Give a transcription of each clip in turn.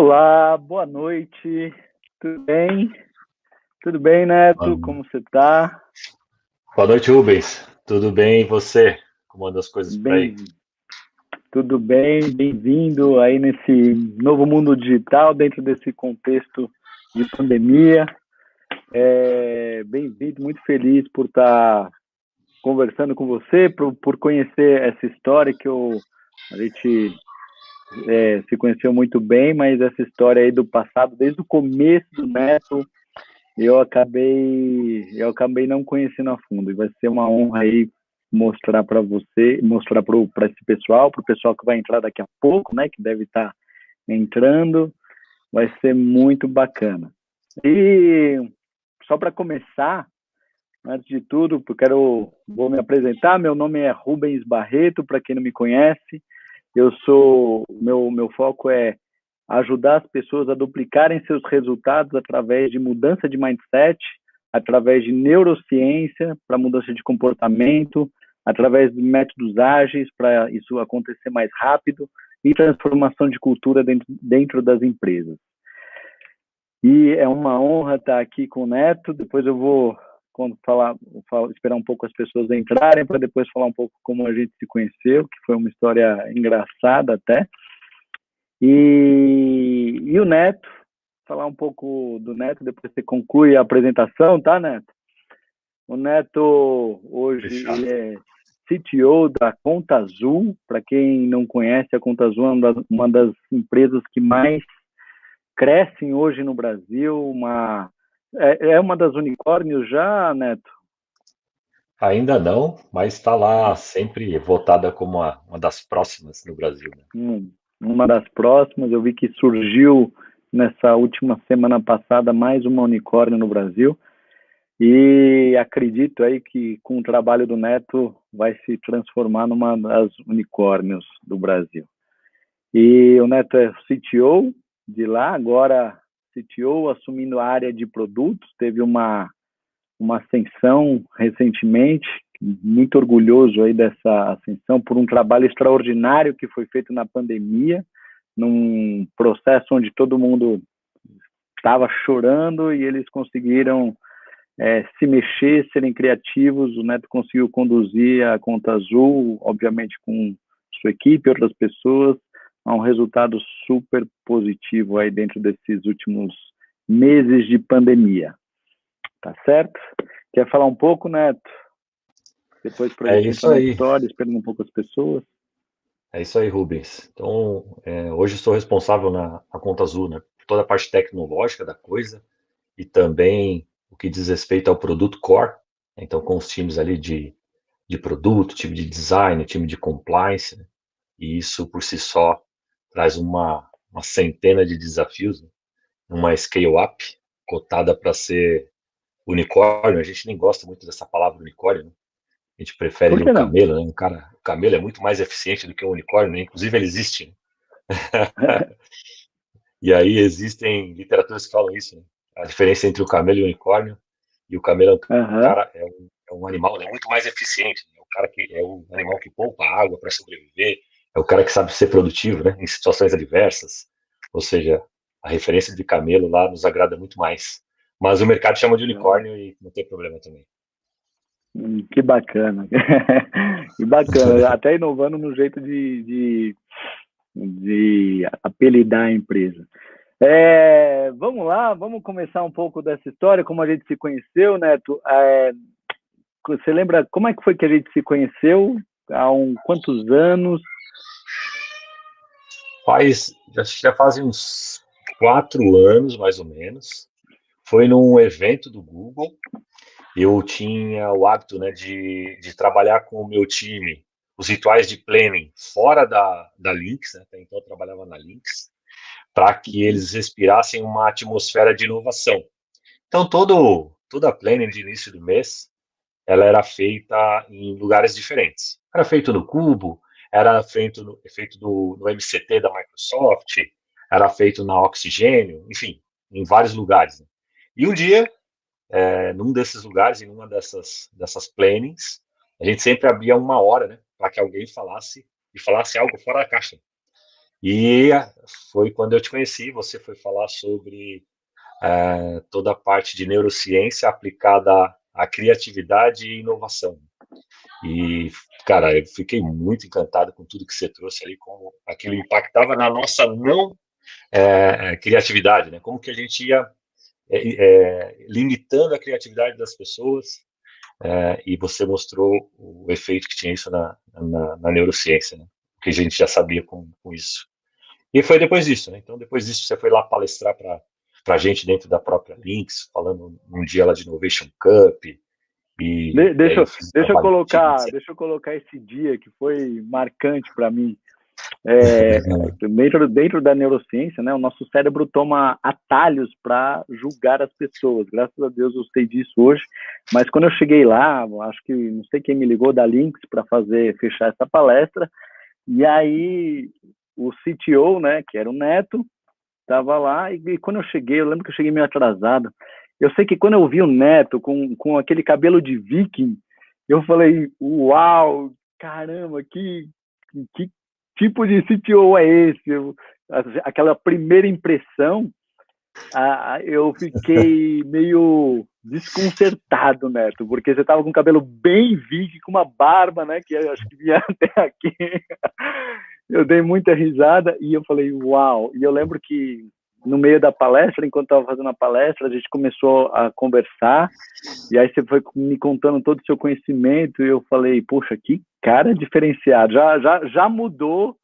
Olá, boa noite. Tudo bem? Tudo bem, Neto? Boa Como você tá? boa noite, Rubens. Tudo bem? E você? Como andam as coisas por aí? Bem, tudo bem, bem-vindo aí nesse novo mundo digital, dentro desse contexto de pandemia. Bem-vindo, muito feliz por estar conversando com você, por conhecer essa história a gente se conheceu muito bem, mas essa história aí do passado, desde o começo do Neto, eu acabei não conhecendo a fundo, e vai ser uma honra aí mostrar para você, mostrar para esse pessoal, para o pessoal que vai entrar daqui a pouco, né, que deve estar entrando, vai ser muito bacana. E só para começar, antes de tudo, vou me apresentar. Meu nome é Rubens Barreto, para quem não me conhece. Meu foco é ajudar as pessoas a duplicarem seus resultados através de mudança de mindset, através de neurociência para mudança de comportamento, através de métodos ágeis para isso acontecer mais rápido e transformação de cultura dentro das empresas. E é uma honra estar aqui com o Neto. Depois eu vou esperar um pouco as pessoas entrarem para depois falar um pouco como a gente se conheceu, que foi uma história engraçada até. E o Neto, falar um pouco do Neto, depois você conclui a apresentação, tá, Neto? O Neto, hoje, Fechado. ele é CTO da Conta Azul. Para quem não conhece, a Conta Azul é uma das empresas que mais crescem hoje no Brasil. É uma das unicórnios já, Neto? Ainda não, mas está lá sempre votada como uma das próximas no Brasil, né? Uma das próximas. Eu vi que surgiu nessa última semana passada mais uma unicórnio no Brasil. E acredito aí que com o trabalho do Neto vai se transformar numa das unicórnios do Brasil. E o Neto é CTO de lá, agora CTO assumindo a área de produtos, teve uma ascensão recentemente, muito orgulhoso aí dessa ascensão por um trabalho extraordinário que foi feito na pandemia, num processo onde todo mundo estava chorando e eles conseguiram se mexer, serem criativos. O Neto conseguiu conduzir a Conta Azul, obviamente com sua equipe, outras pessoas, a um resultado super positivo aí dentro desses últimos meses de pandemia. Tá certo? Quer falar um pouco, Neto? Depois para a É gente isso entrar na aí, história, esperando um pouco as pessoas. é isso aí, Rubens. Então, hoje eu sou responsável na Conta Azul, né? Por toda a parte tecnológica da coisa e também o que diz respeito ao produto core. Então, com os times ali de produto, time de design, time de compliance, né? E isso por si só traz uma centena de desafios, né? Uma scale-up cotada para ser unicórnio. A gente nem gosta muito dessa palavra unicórnio, né? A gente Por prefere o que não? camelo, né? O camelo é muito mais eficiente do que o unicórnio, né? Inclusive ele existe, né? E aí existem literaturas que falam isso, né? A diferença entre o camelo e o unicórnio. E o camelo é um Aham. cara, é um animal, né? Muito mais eficiente, né? O cara que é o animal que poupa água para sobreviver, é o cara que sabe ser produtivo, né? Em situações adversas. Ou seja, a referência de camelo lá nos agrada muito mais. Mas o mercado chama de unicórnio e não tem problema também. Que bacana. Que bacana. Até inovando no jeito de apelidar a empresa. Vamos lá, vamos começar um pouco dessa história, como a gente se conheceu, Neto. Você lembra como é que foi que a gente se conheceu? Quantos anos? Já fazem uns 4 anos, mais ou menos. Foi num evento do Google. Eu tinha o hábito, né, de trabalhar com o meu time os rituais de planning fora da Lynx, né? Até então eu trabalhava na Lynx, para que eles respirassem uma atmosfera de inovação. Então toda a planning de início do mês, ela era feita em lugares diferentes. Era feito no Cubo, era feito no MCT da Microsoft, era feito na Oxigênio, enfim, em vários lugares, né? E um dia, num desses lugares, em uma dessas plannings, a gente sempre abria uma hora, né, para que alguém falasse algo fora da caixa. E foi quando eu te conheci, você foi falar sobre toda a parte de neurociência aplicada à criatividade e inovação. E, cara, eu fiquei muito encantado com tudo que você trouxe ali, como aquilo impactava na nossa não criatividade, né? Como que a gente ia limitando a criatividade das pessoas, e você mostrou o efeito que tinha isso na neurociência, né? Que a gente já sabia com isso. E foi depois disso, né? Então, depois disso, você foi lá palestrar para a gente dentro da própria Lynx, falando um dia lá de Innovation Cup, e aí eu fiz um trabalho contigo. Deixa eu colocar esse dia que foi marcante para mim. Dentro da neurociência, né, o nosso cérebro toma atalhos para julgar as pessoas. Graças a Deus eu sei disso hoje. Mas quando eu cheguei lá, acho que não sei quem me ligou da Lynx para fechar essa palestra. E aí o CTO, né, que era o Neto, estava lá. E quando eu cheguei, eu lembro que eu cheguei meio atrasado. Eu sei que quando eu vi o Neto com aquele cabelo de viking, eu falei, uau, caramba, que tipo de CTO é esse? Aquela primeira impressão, eu fiquei meio desconcertado, Neto, porque você estava com o cabelo bem viking, com uma barba, né, que eu acho que vinha até aqui. Eu dei muita risada e eu falei, uau. E eu lembro que no meio da palestra, enquanto estava fazendo a palestra, a gente começou a conversar, e aí você foi me contando todo o seu conhecimento, e eu falei, poxa, que cara diferenciado, já mudou,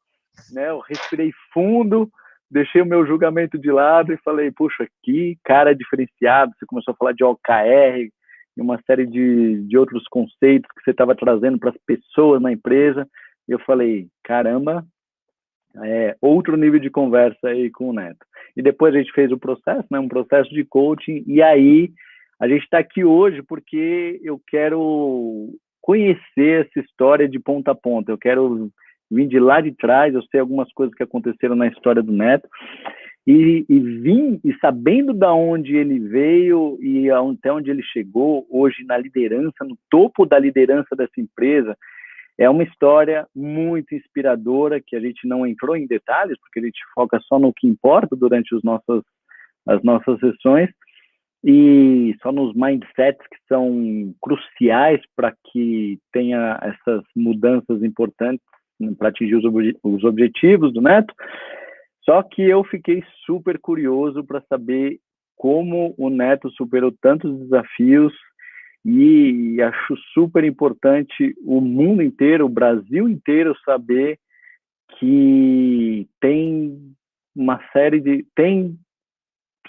né? Eu respirei fundo, deixei o meu julgamento de lado e falei, puxa, que cara diferenciado. Você começou a falar de OKR e uma série de outros conceitos que você estava trazendo para as pessoas na empresa, e eu falei, caramba, outro nível de conversa aí com o Neto. E depois a gente fez o processo, né, um processo de coaching, e aí a gente está aqui hoje porque eu quero conhecer essa história de ponta a ponta, eu quero vir de lá de trás, eu sei algumas coisas que aconteceram na história do Neto, e vim, e sabendo da onde ele veio e até onde ele chegou, hoje na liderança, no topo da liderança dessa empresa. É uma história muito inspiradora, que a gente não entrou em detalhes, porque a gente foca só no que importa durante as nossas sessões, e só nos mindsets que são cruciais para que tenha essas mudanças importantes para atingir os objetivos do Neto. Só que eu fiquei super curioso para saber como o Neto superou tantos desafios, e acho super importante o mundo inteiro, o Brasil inteiro, saber que tem tem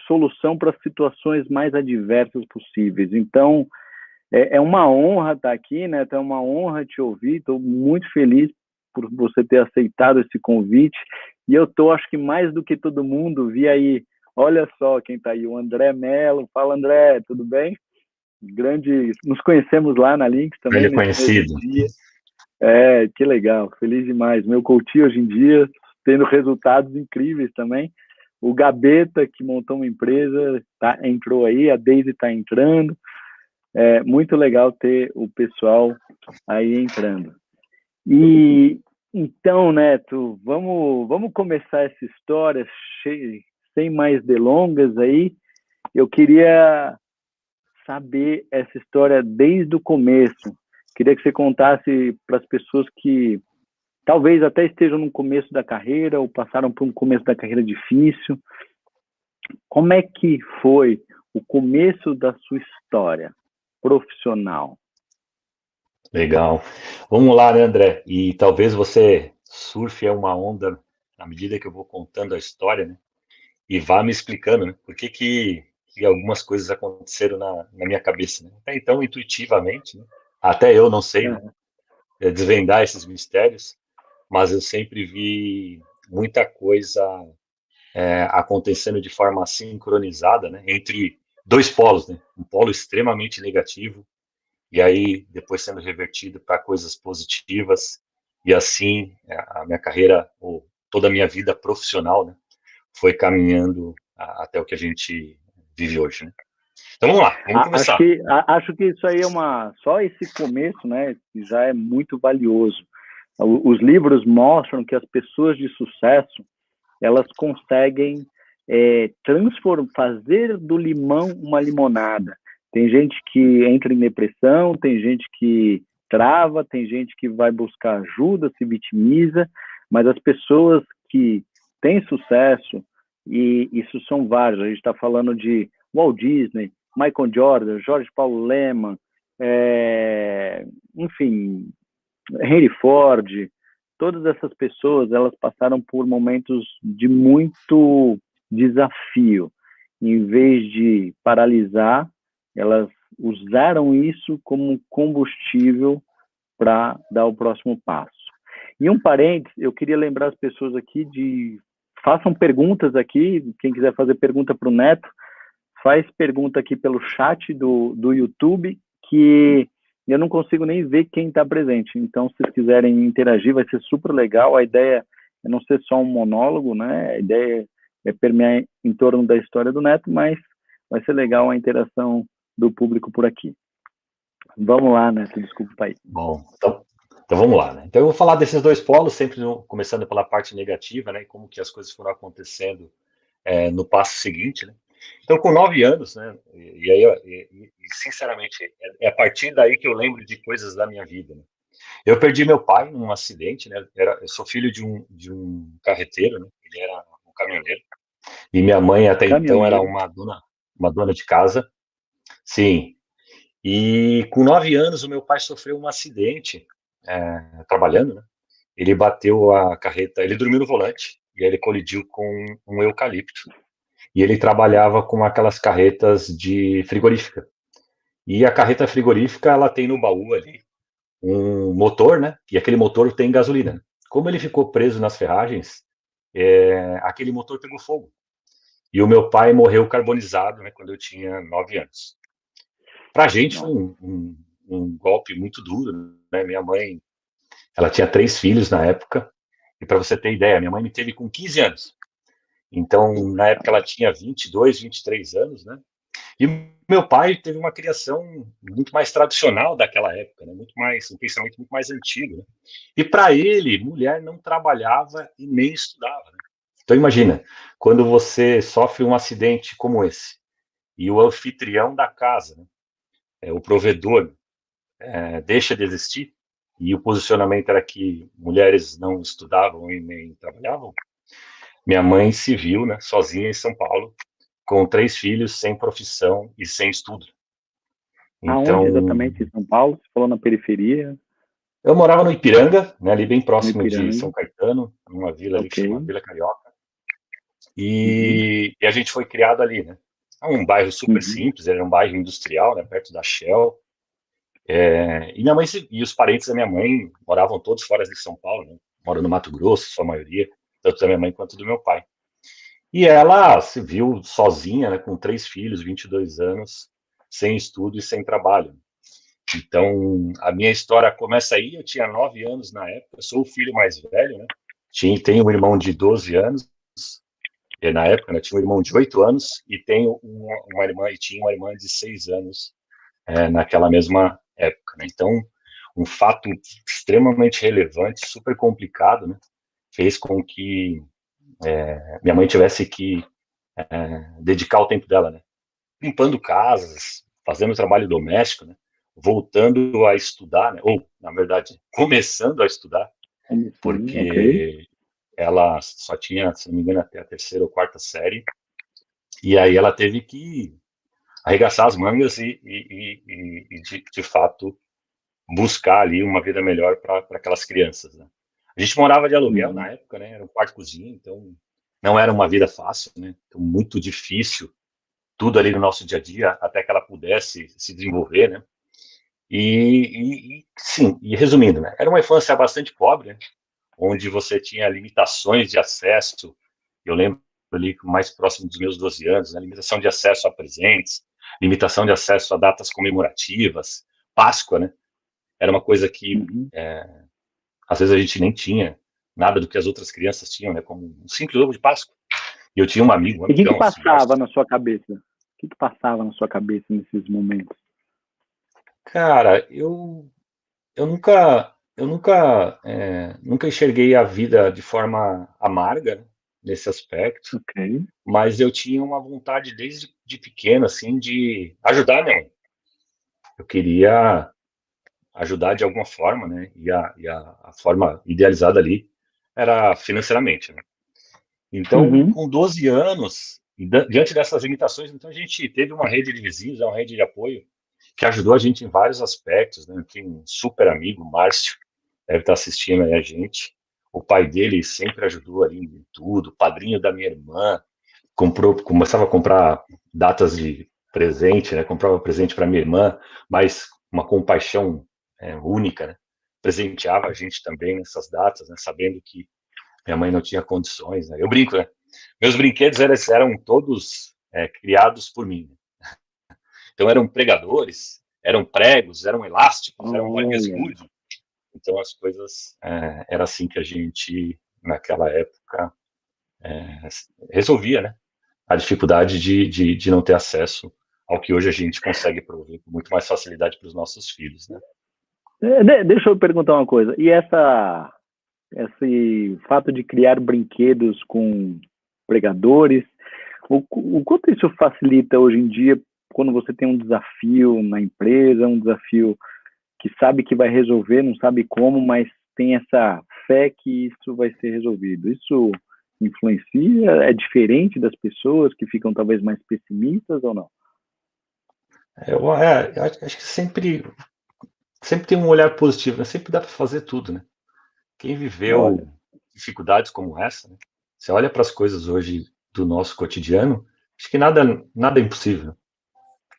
solução para as situações mais adversas possíveis. Então, é uma honra estar aqui, né? É uma honra te ouvir. Estou muito feliz por você ter aceitado esse convite. E eu estou, acho que mais do que todo mundo, vi aí, olha só quem está aí, o André Mello. Fala, André, tudo bem? Nos conhecemos lá na Lynx também, Ele é nesse conhecido. mesmo dia. Que legal, feliz demais. Meu coach hoje em dia, tendo resultados incríveis também. O Gabeta, que montou uma empresa, entrou aí, a Daisy está entrando. É muito legal ter o pessoal aí entrando. E então, Neto, vamos começar essa história sem mais delongas aí. Eu queria saber essa história desde o começo. Queria que você contasse para as pessoas que talvez até estejam no começo da carreira ou passaram por um começo da carreira difícil. Como é que foi o começo da sua história profissional? Legal. Vamos lá, né, André? E talvez você surfe uma onda à medida que eu vou contando a história, né? E vá me explicando, né? Por que algumas coisas aconteceram na minha cabeça, né? Até então, intuitivamente, né? Até eu não sei, né? Desvendar esses mistérios, mas eu sempre vi muita coisa acontecendo de forma sincronizada, né? Entre dois polos, né? Um polo extremamente negativo e aí depois sendo revertido para coisas positivas, e assim a minha carreira, ou toda a minha vida profissional, né, foi caminhando até o que a gente vive hoje, né? Então vamos lá, vamos começar. Acho que isso aí só esse começo, né, já é muito valioso. Os livros mostram que as pessoas de sucesso, elas conseguem fazer do limão uma limonada. Tem gente que entra em depressão, tem gente que trava, tem gente que vai buscar ajuda, se vitimiza, mas as pessoas que têm sucesso, e isso são vários, a gente está falando de Walt Disney, Michael Jordan, Jorge Paulo Lemann, enfim, Henry Ford, todas essas pessoas, elas passaram por momentos de muito desafio. Em vez de paralisar, elas usaram isso como combustível para dar o próximo passo. E um parênteses, eu queria lembrar as pessoas aqui façam perguntas aqui, quem quiser fazer pergunta para o Neto, faz pergunta aqui pelo chat do YouTube, que eu não consigo nem ver quem está presente. Então, se vocês quiserem interagir, vai ser super legal. A ideia é não ser só um monólogo, né? A ideia é permear em torno da história do Neto, mas vai ser legal a interação do público por aqui. Vamos lá, Neto, desculpa aí. Bom, então vamos lá, né? Então eu vou falar desses dois polos, sempre começando pela parte negativa, né? E como que as coisas foram acontecendo no passo seguinte, né? Então, com 9 anos, né? E aí, sinceramente, é a partir daí que eu lembro de coisas da minha vida, né? Eu perdi meu pai num acidente, né? Eu sou filho de um carreteiro, né? Ele era um caminhoneiro. E minha mãe até então era uma dona de casa. Sim. E com 9 anos o meu pai sofreu um acidente trabalhando, né? Ele bateu a carreta, ele dormiu no volante e aí ele colidiu com um eucalipto. E ele trabalhava com aquelas carretas de frigorífica. E a carreta frigorífica, ela tem no baú ali um motor, né? E aquele motor tem gasolina. Como ele ficou preso nas ferragens, aquele motor pegou fogo. E o meu pai morreu carbonizado, né, quando eu tinha 9 anos. Pra gente foi um golpe muito duro, né? Minha mãe, ela tinha 3 filhos na época. E para você ter ideia, minha mãe me teve com 15 anos. Então, na época ela tinha 22, 23 anos, né? E meu pai teve uma criação muito mais tradicional daquela época, né? Um pensamento muito mais antigo, né? E para ele, mulher não trabalhava e nem estudava, né? Então imagina, quando você sofre um acidente como esse e o anfitrião da casa, né, o provedor, deixa de existir e o posicionamento era que mulheres não estudavam e nem trabalhavam, minha mãe se viu, né, sozinha em São Paulo, com 3 filhos, sem profissão e sem estudo. Então, aonde exatamente em São Paulo? Você falou na periferia? Eu morava no Ipiranga, né, ali bem próximo de São Caetano, numa vila ali que chama Vila Carioca. E a gente foi criado ali, né? É um bairro super simples, era um bairro industrial, né, perto da Shell. E minha mãe e os parentes da minha mãe moravam todos fora de São Paulo, né? Moram no Mato Grosso, sua maioria, tanto da minha mãe quanto do meu pai. E ela se viu sozinha, né, com 3 filhos, 22 anos, sem estudo e sem trabalho. Então, a minha história começa aí, eu tinha 9 anos na época, eu sou o filho mais velho, né? Tenho um irmão de 12 anos, e na época, né, tinha um irmão de 8 anos, e tenho uma irmã, e tinha uma irmã de 6 anos naquela mesma época, né? Então, um fato extremamente relevante, super complicado, né? Fez com que minha mãe tivesse que dedicar o tempo dela, né? Limpando casas, fazendo trabalho doméstico, né? Voltando a estudar, né? Ou, na verdade, começando a estudar, porque ela só tinha, se não me engano, até a 3ª ou 4ª série, e aí ela teve que arregaçar as mangas e de fato, buscar ali uma vida melhor para aquelas crianças, né? A gente morava de aluguel na época, né? Era um quarto cozinha, então não era uma vida fácil, né? Então, muito difícil tudo ali no nosso dia a dia, até que ela pudesse se desenvolver, né? Sim, e resumindo, né? Era uma infância bastante pobre, né? Onde você tinha limitações de acesso. Eu lembro ali mais próximo dos meus 12 anos, né? Limitação de acesso a presentes, limitação de acesso a datas comemorativas, Páscoa, né? Era uma coisa que às vezes a gente nem tinha nada do que as outras crianças tinham, né? Como um simples ovo de Páscoa. E eu tinha um amigo, E o que passava na sua cabeça? O que passava na sua cabeça nesses momentos? Cara, eu nunca enxerguei a vida de forma amarga, né? nesse aspecto, Ok. mas eu tinha uma vontade desde de pequeno, assim, de ajudar minha mãe. Eu queria ajudar de alguma forma, né? A forma idealizada ali era financeiramente, né? Então, Uhum. com 12 anos, diante dessas limitações, então a gente teve uma rede de vizinhos, uma rede de apoio, que ajudou a gente em vários aspectos, né? Tem um super amigo, Márcio, deve estar assistindo aí a gente. O pai dele sempre ajudou ali em tudo, o padrinho da minha irmã, começava a comprar datas de presente, né? Comprava presente para minha irmã, mas uma compaixão única, né? Presenteava a gente também nessas datas, né? Sabendo que minha mãe não tinha condições, né? Eu brinco, né? Meus brinquedos eram todos criados por mim. Então eram pregadores, eram pregos, eram elásticos, eram bolinhas Olha. gude. Então as coisas era assim que a gente naquela época resolvia, né? A dificuldade de não ter acesso ao que hoje a gente consegue prover com muito mais facilidade para os nossos filhos, né? Deixa eu perguntar uma coisa. E esse fato de criar brinquedos com pregadores, o quanto isso facilita hoje em dia quando você tem um desafio na empresa, um desafio que sabe que vai resolver, não sabe como, mas tem essa fé que isso vai ser resolvido. Isso influencia? É diferente das pessoas que ficam talvez mais pessimistas ou não? Eu acho que sempre tem um olhar positivo, né? Sempre dá para fazer tudo, né? Quem Olha, viveu dificuldades como essa, né? Você olha para as coisas hoje do nosso cotidiano, acho que nada é impossível.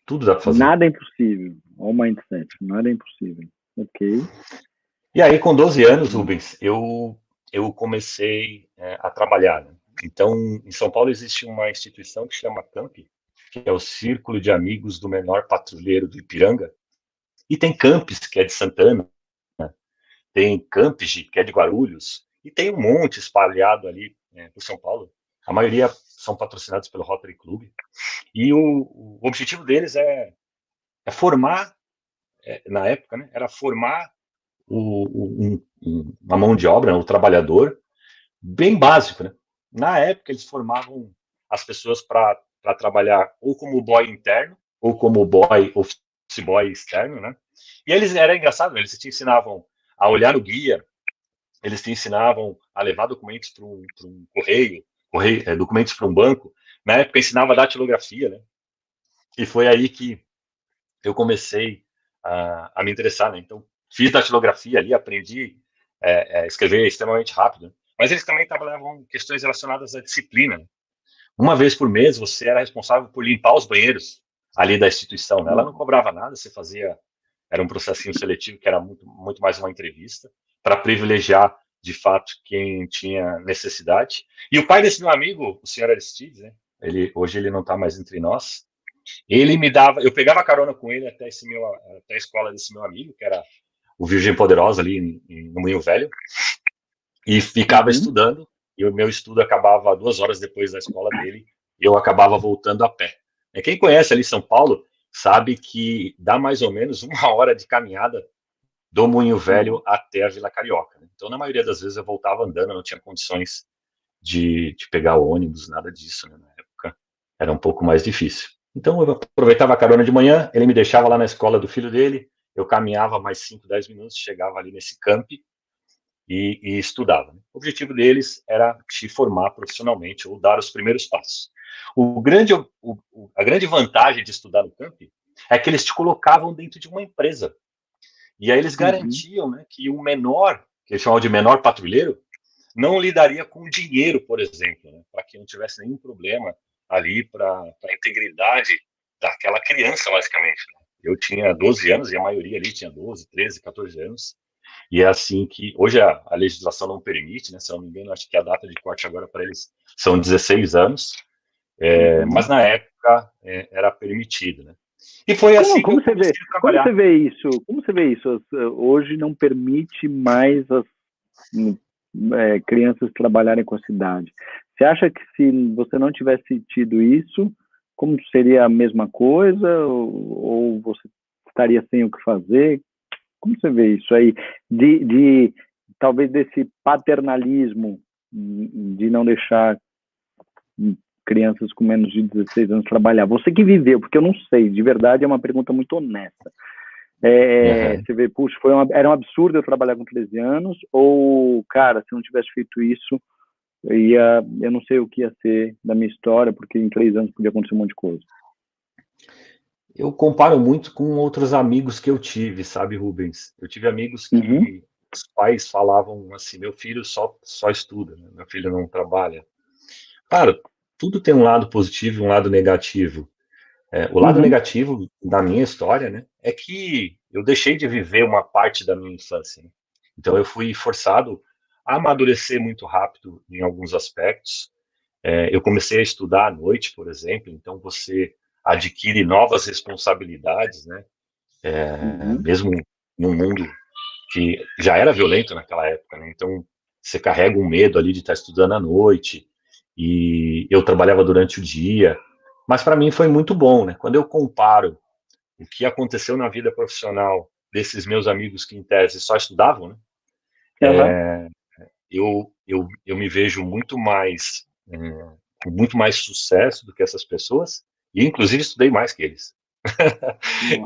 Tudo dá para fazer. nada é impossível. Olha o mindset, nada é impossível. Ok. E aí, com 12 anos, Rubens, eu comecei a trabalhar, né? Então, em São Paulo existe uma instituição que chama CAMP, que é o Círculo de Amigos do Menor Patrulheiro do Ipiranga, e tem Campes, que é de Santana, tem Campes, que é de Guarulhos, e tem um monte espalhado ali por São Paulo. A maioria são patrocinados pelo Rotary Club. E o objetivo deles é formar, na época, né, era formar uma mão de obra, o trabalhador, bem básico. Né? Na época, eles formavam as pessoas para trabalhar ou como boy interno, ou como office boy externo. Né? E era engraçado, eles te ensinavam a olhar no guia, eles te ensinavam a levar documentos para um correio, documentos para um banco. Na época, ensinava a datilografia, né? E foi aí que eu comecei a me interessar, né? Então, fiz datilografia ali, aprendi a escrever extremamente rápido. Né? Mas eles também trabalhavam questões relacionadas à disciplina. Né? Uma vez por mês, você era responsável por limpar os banheiros ali da instituição. Né? Ela não cobrava nada, você fazia. Era um processinho seletivo que era muito mais uma entrevista para privilegiar, de fato, quem tinha necessidade. E o pai desse meu amigo, o senhor Aristides, né? Hoje ele não está mais entre nós. Ele me dava, eu pegava carona com ele até a escola desse meu amigo, que era o Virgem Poderosa ali no Moinho Velho, e ficava Uhum. estudando. E o meu estudo acabava 2 horas depois da escola dele, e eu acabava voltando a pé. Quem conhece ali São Paulo sabe que dá mais ou menos 1 hora de caminhada do Moinho Velho Nossa. até a Vila Carioca. Né? Então, na maioria das vezes, eu voltava andando, eu não tinha condições de pegar o ônibus, nada disso, né? Na época era um pouco mais difícil. Então eu aproveitava a carona de manhã, ele me deixava lá na escola do filho dele, eu caminhava mais 5, 10 minutos, chegava ali nesse camp e estudava. O objetivo deles era te formar profissionalmente ou dar os primeiros passos. A grande vantagem de estudar no camp é que eles te colocavam dentro de uma empresa. E aí eles Uhum. garantiam, né, que o menor, que eles chamavam de menor patrulheiro, não lidaria com dinheiro, por exemplo, né? Para que não tivesse nenhum problema ali para a integridade daquela criança, basicamente. Né? Eu tinha 12 anos e a maioria ali tinha 12, 13, 14 anos. E é assim que hoje a legislação não permite, né? Se eu não me engano, acho que a data de corte agora para eles são 16 anos, mas Uhum. na época era permitido, né? E foi Como, assim que eu como você vê, comecei a como você trabalhar. vê isso? Como você vê isso? Hoje não permite mais as crianças trabalharem com a cidade. Você acha que se você não tivesse tido isso, como seria a mesma coisa? Ou você estaria sem o que fazer? Como você vê isso aí? De talvez desse paternalismo de não deixar crianças com menos de 16 anos trabalhar? Você que viveu, porque eu não sei, de verdade é uma pergunta muito honesta. Você vê, puxa, era um absurdo eu trabalhar com 13 anos, ou, cara, se eu não tivesse feito isso, eu não sei o que ia ser da minha história, porque em 3 anos podia acontecer um monte de coisa. Eu comparo muito com outros amigos que eu tive, sabe, Rubens? Eu tive amigos que os pais falavam assim, meu filho só estuda, né? Meu filho não trabalha. Cara, tudo tem um lado positivo e um lado negativo. O lado negativo da minha história, né, é que eu deixei de viver uma parte da minha infância, né? Então eu fui forçado a amadurecer muito rápido em alguns aspectos. Eu comecei a estudar à noite, por exemplo, então você adquire novas responsabilidades, né? Mesmo num mundo que já era violento naquela época, né? Então você carrega um medo ali de estar estudando à noite, e eu trabalhava durante o dia, mas para mim foi muito bom, né? Quando eu comparo o que aconteceu na vida profissional desses meus amigos que em tese só estudavam, né? Eu me vejo com muito mais sucesso do que essas pessoas, e inclusive estudei mais que eles.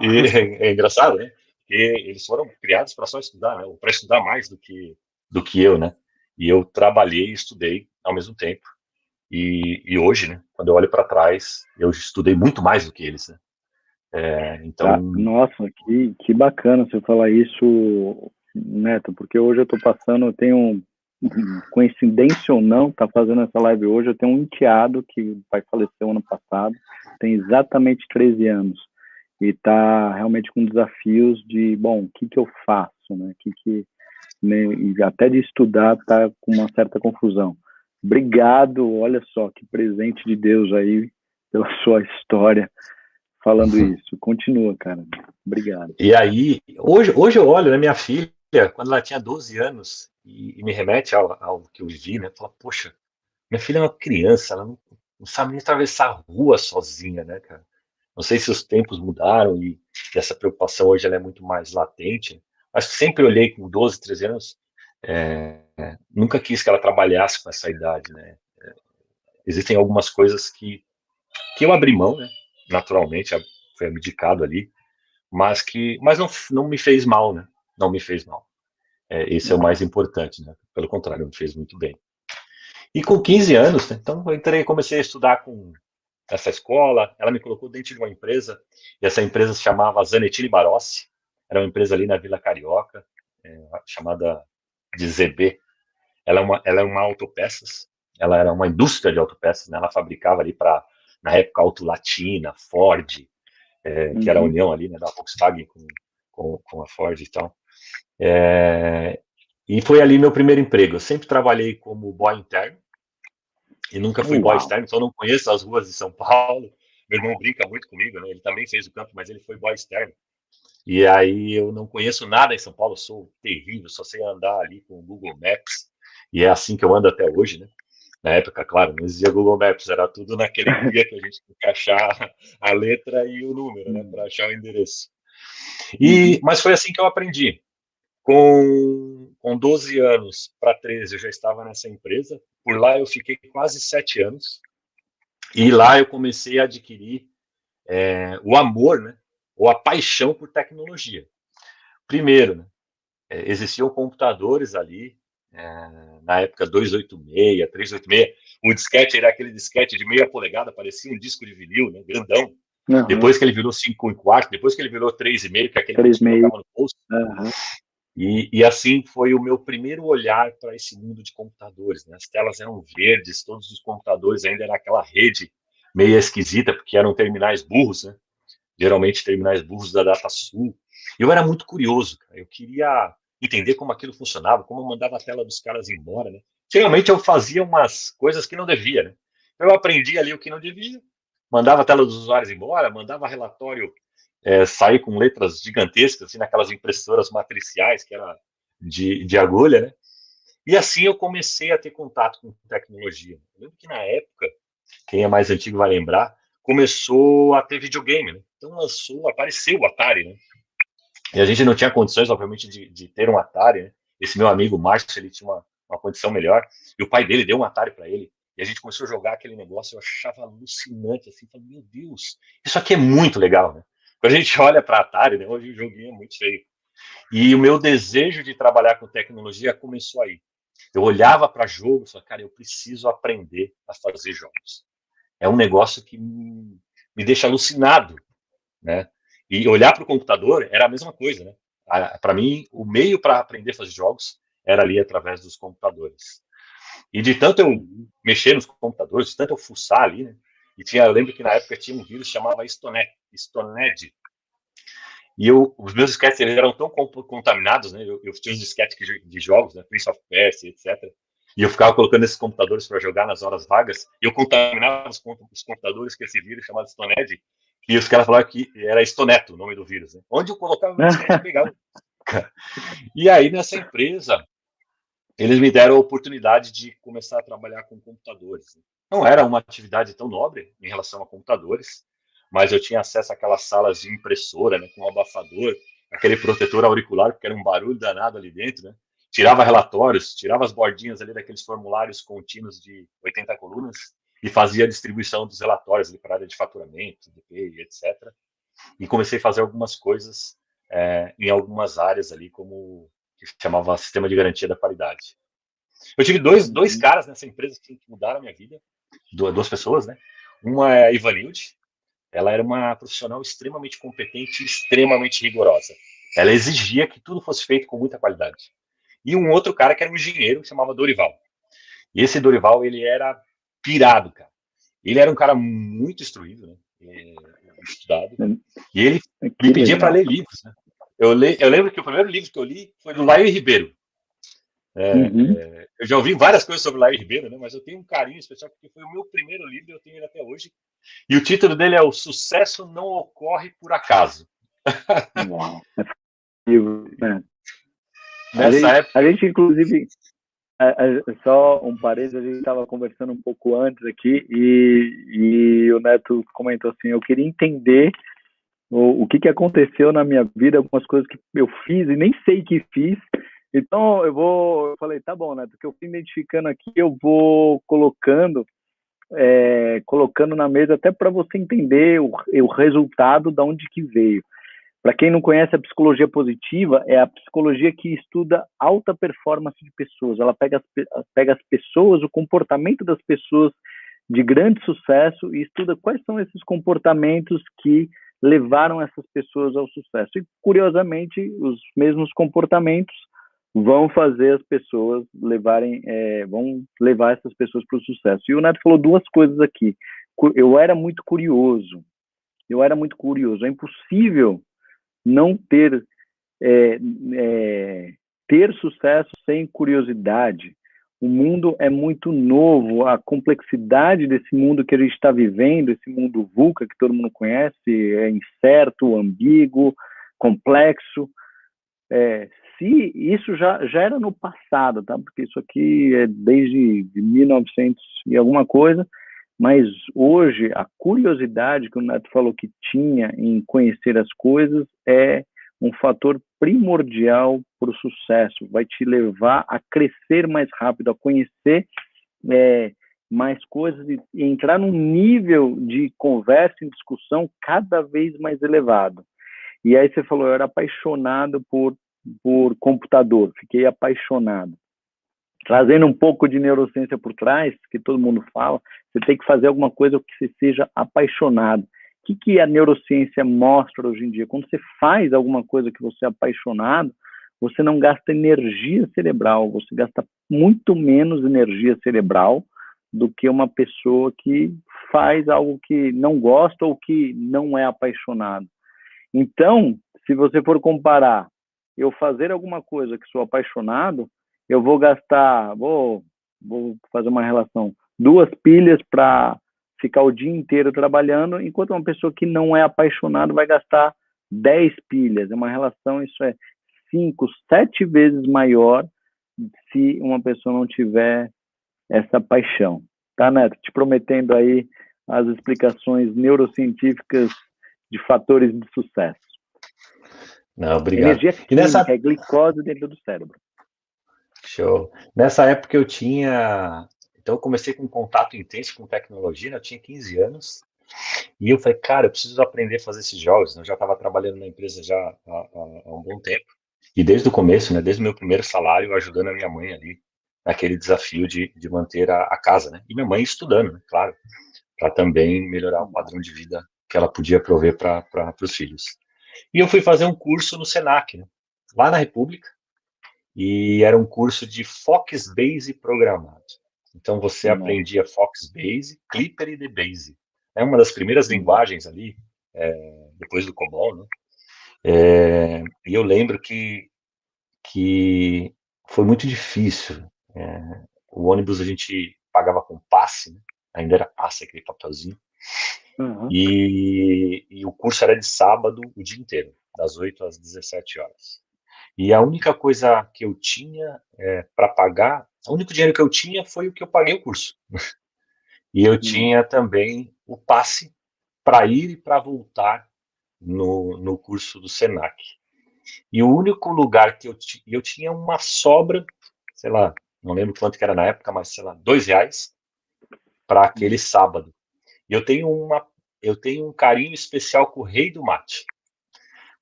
E é engraçado, né? Porque eles foram criados para só estudar, né? Ou para estudar mais do que eu, né? E eu trabalhei e estudei ao mesmo tempo. E hoje, né? Quando eu olho para trás, eu estudei muito mais do que eles, né? Tá, Então, nossa, que bacana você falar isso, Neto, porque hoje eu tô passando, eu tenho, coincidência ou não, tá fazendo essa live hoje, eu tenho um enteado que o pai faleceu ano passado, tem exatamente 13 anos, e tá realmente com desafios de, bom, o que eu faço, né, né, e até de estudar tá com uma certa confusão. Obrigado, olha só, que presente de Deus aí, pela sua história, falando isso. Continua, cara. Obrigado. e aí, hoje eu olho, né, minha filha, quando ela tinha 12 anos, e me remete ao que eu vivi, né? Fala, poxa, minha filha é uma criança, ela não sabe nem atravessar a rua sozinha, né, cara? Não sei se os tempos mudaram e essa preocupação hoje ela é muito mais latente, mas sempre olhei com 12, 13 anos, nunca quis que ela trabalhasse com essa idade, né? Existem algumas coisas que eu abri mão, né? Naturalmente, foi abdicado ali, mas não me fez mal, né? Não me fez mal. Esse é o mais importante, né? Pelo contrário, me fez muito bem. E com 15 anos, né, então eu entrei, comecei a estudar com essa escola, ela me colocou dentro de uma empresa, e essa empresa se chamava Zanettini Barossi, era uma empresa ali na Vila Carioca, chamada de ZB. Ela é uma autopeças, ela era uma indústria de autopeças, né? Ela fabricava ali para, na época, Auto Latina, Ford, que era a união ali, né, da Volkswagen com a Ford e tal. E foi ali meu primeiro emprego. Eu sempre trabalhei como boy interno e nunca fui boy Uau. externo, então eu não conheço as ruas de São Paulo. Meu irmão brinca muito comigo, né? Ele também fez o campo, mas ele foi boy externo. E aí eu não conheço nada em São Paulo, eu sou terrível, só sei andar ali com o Google Maps. E é assim que eu ando até hoje, né? Na época, claro, não existia Google Maps, era tudo naquele guia que a gente tinha que achar a letra e o número, né? Para achar o endereço. Mas foi assim que eu aprendi. Com 12 anos para 13, eu já estava nessa empresa. Por lá eu fiquei quase 7 anos. E lá eu comecei a adquirir o amor, né, ou a paixão por tecnologia. Primeiro, né, existiam computadores ali, na época 286, 386. O disquete era aquele disquete de meia polegada, parecia um disco de vinil, né, grandão. Depois que ele virou 5,25, depois que ele virou 3,5, que é aquele que você 3,5. colocava no bolso. E assim foi o meu primeiro olhar para esse mundo de computadores, né? As telas eram verdes, todos os computadores ainda era aquela rede meio esquisita, porque eram terminais burros, né? Geralmente terminais burros da DataSul. Eu era muito curioso, cara. Eu queria entender como aquilo funcionava, como eu mandava a tela dos caras embora, né? Geralmente eu fazia umas coisas que não devia, né? Eu aprendi ali o que não devia, mandava a tela dos usuários embora, mandava relatório sair com letras gigantescas, assim, naquelas impressoras matriciais, que era de agulha, né? E assim eu comecei a ter contato com tecnologia. Eu lembro que na época, quem é mais antigo vai lembrar, começou a ter videogame, né? Então apareceu o Atari, né? E a gente não tinha condições, obviamente, de ter um Atari, né? Esse meu amigo Márcio, ele tinha uma condição melhor, e o pai dele deu um Atari para ele. e a gente começou a jogar aquele negócio, eu achava alucinante, assim, falei, meu Deus, isso aqui é muito legal, né? Quando a gente olha para a Atari, né, hoje o joguinho é muito feio. E o meu desejo de trabalhar com tecnologia começou aí. Eu olhava para jogo e falava, cara, eu preciso aprender a fazer jogos. É um negócio que me deixa alucinado, né? E olhar para o computador era a mesma coisa, né? Para mim, o meio para aprender a fazer jogos era ali através dos computadores. E de tanto eu mexer nos computadores, de tanto eu fuçar ali, né? Eu lembro que na época tinha um vírus que chamava Stoned. E os meus disquetes eles eram tão contaminados, né? Eu tinha uns disquetes de jogos, né? Prince of Persia, etc. E eu ficava colocando esses computadores para jogar nas horas vagas. E eu contaminava os computadores com esse vírus chamado Stoned. E os caras falavam que era Stoneto o nome do vírus. Né? Onde eu colocava o meu disquete, pegava. E aí, nessa empresa, eles me deram a oportunidade de começar a trabalhar com computadores. Não era uma atividade tão nobre em relação a computadores, mas eu tinha acesso àquelas salas de impressora, né, com um abafador, aquele protetor auricular, porque era um barulho danado ali dentro, né? Tirava relatórios, tirava as bordinhas ali daqueles formulários contínuos de 80 colunas e fazia a distribuição dos relatórios ali para a área de faturamento, DP, etc. E comecei a fazer algumas coisas em algumas áreas ali, como que chamava Sistema de Garantia da Qualidade. Eu tive dois caras nessa empresa que mudaram a minha vida, duas pessoas, né? Uma é a Ivanilde, ela era uma profissional extremamente competente e extremamente rigorosa. Ela exigia que tudo fosse feito com muita qualidade. E um outro cara que era um engenheiro, que se chamava Dorival. E esse Dorival, ele era pirado, cara. Ele era um cara muito instruído, né? Estudado. E ele me pedia para ler livros, né? Eu lembro que o primeiro livro que eu li foi do Laio Ribeiro. Eu já ouvi várias coisas sobre o Laio Ribeiro, né? Mas eu tenho um carinho especial porque foi o meu primeiro livro e eu tenho ele até hoje. E o título dele é O Sucesso Não Ocorre Por Acaso. Uau. Nessa época... a gente, inclusive, só um parênteses, a gente estava conversando um pouco antes aqui e o Neto comentou assim, eu queria entender o que aconteceu na minha vida, algumas coisas que eu fiz e nem sei que fiz. Então eu falei, tá bom, Neto, que eu fui identificando aqui, eu vou colocando na mesa até para você entender o resultado de onde que veio. Para quem não conhece, a psicologia positiva é a psicologia que estuda alta performance de pessoas. Ela pega as pessoas, o comportamento das pessoas de grande sucesso e estuda quais são esses comportamentos que levaram essas pessoas ao sucesso. E, curiosamente, os mesmos comportamentos vão fazer as pessoas vão levar essas pessoas para o sucesso. E o Neto falou duas coisas aqui. Eu era muito curioso. É impossível não ter ter sucesso sem curiosidade. O mundo é muito novo, a complexidade desse mundo que a gente está vivendo, esse mundo VUCA que todo mundo conhece, é incerto, ambíguo, complexo. Se isso já era no passado, tá? Porque isso aqui é desde 1900 e alguma coisa, mas hoje a curiosidade que o Neto falou que tinha em conhecer as coisas é um fator primordial para o sucesso, vai te levar a crescer mais rápido, a conhecer mais coisas e entrar num nível de conversa e discussão cada vez mais elevado. E aí você falou, eu era apaixonado por computador, fiquei apaixonado. Trazendo um pouco de neurociência por trás, que todo mundo fala, você tem que fazer alguma coisa que você seja apaixonado. O que a neurociência mostra hoje em dia? Quando você faz alguma coisa que você é apaixonado, você não gasta energia cerebral, você gasta muito menos energia cerebral do que uma pessoa que faz algo que não gosta ou que não é apaixonado. Então, se você for comparar eu fazer alguma coisa que sou apaixonado, eu vou gastar, vou fazer uma relação, 2 pilhas para ficar o dia inteiro trabalhando, enquanto uma pessoa que não é apaixonada vai gastar 10 pilhas. É uma relação, isso é 5, 7 vezes maior se uma pessoa não tiver essa paixão. Tá, Neto? Te prometendo aí as explicações neurocientíficas de fatores de sucesso. Não, obrigado. Energia química, é glicose dentro do cérebro. Show. Nessa época eu tinha Então eu comecei com um contato intenso com tecnologia, né? Eu tinha 15 anos, e eu falei, cara, eu preciso aprender a fazer esses jogos, né? Eu já estava trabalhando na empresa já há um bom tempo, e desde o começo, né, desde o meu primeiro salário, ajudando a minha mãe ali, naquele desafio de manter a casa, né? E minha mãe estudando, né, claro, para também melhorar o padrão de vida que ela podia prover para os filhos. E eu fui fazer um curso no Senac, né, lá na República, e era um curso de Foxbase programado. Então você Nossa. aprendia Foxbase, Clipper e DBase. É uma das primeiras linguagens ali, depois do COBOL, né? E eu lembro que foi muito difícil. O ônibus a gente pagava com passe, né? Ainda era passe, aquele papelzinho. Uhum. E o curso era de sábado o dia inteiro, das 8 às 17 horas. E a única coisa que eu tinha para pagar, o único dinheiro que eu tinha foi o que eu paguei o curso. E eu Nossa. tinha também o passe para ir e para voltar no curso do Senac. E o único lugar que eu tinha uma sobra, sei lá, não lembro quanto que era na época, mas sei lá, R$ 2 para aquele sábado. E eu tenho um carinho especial com o Rei do Mate.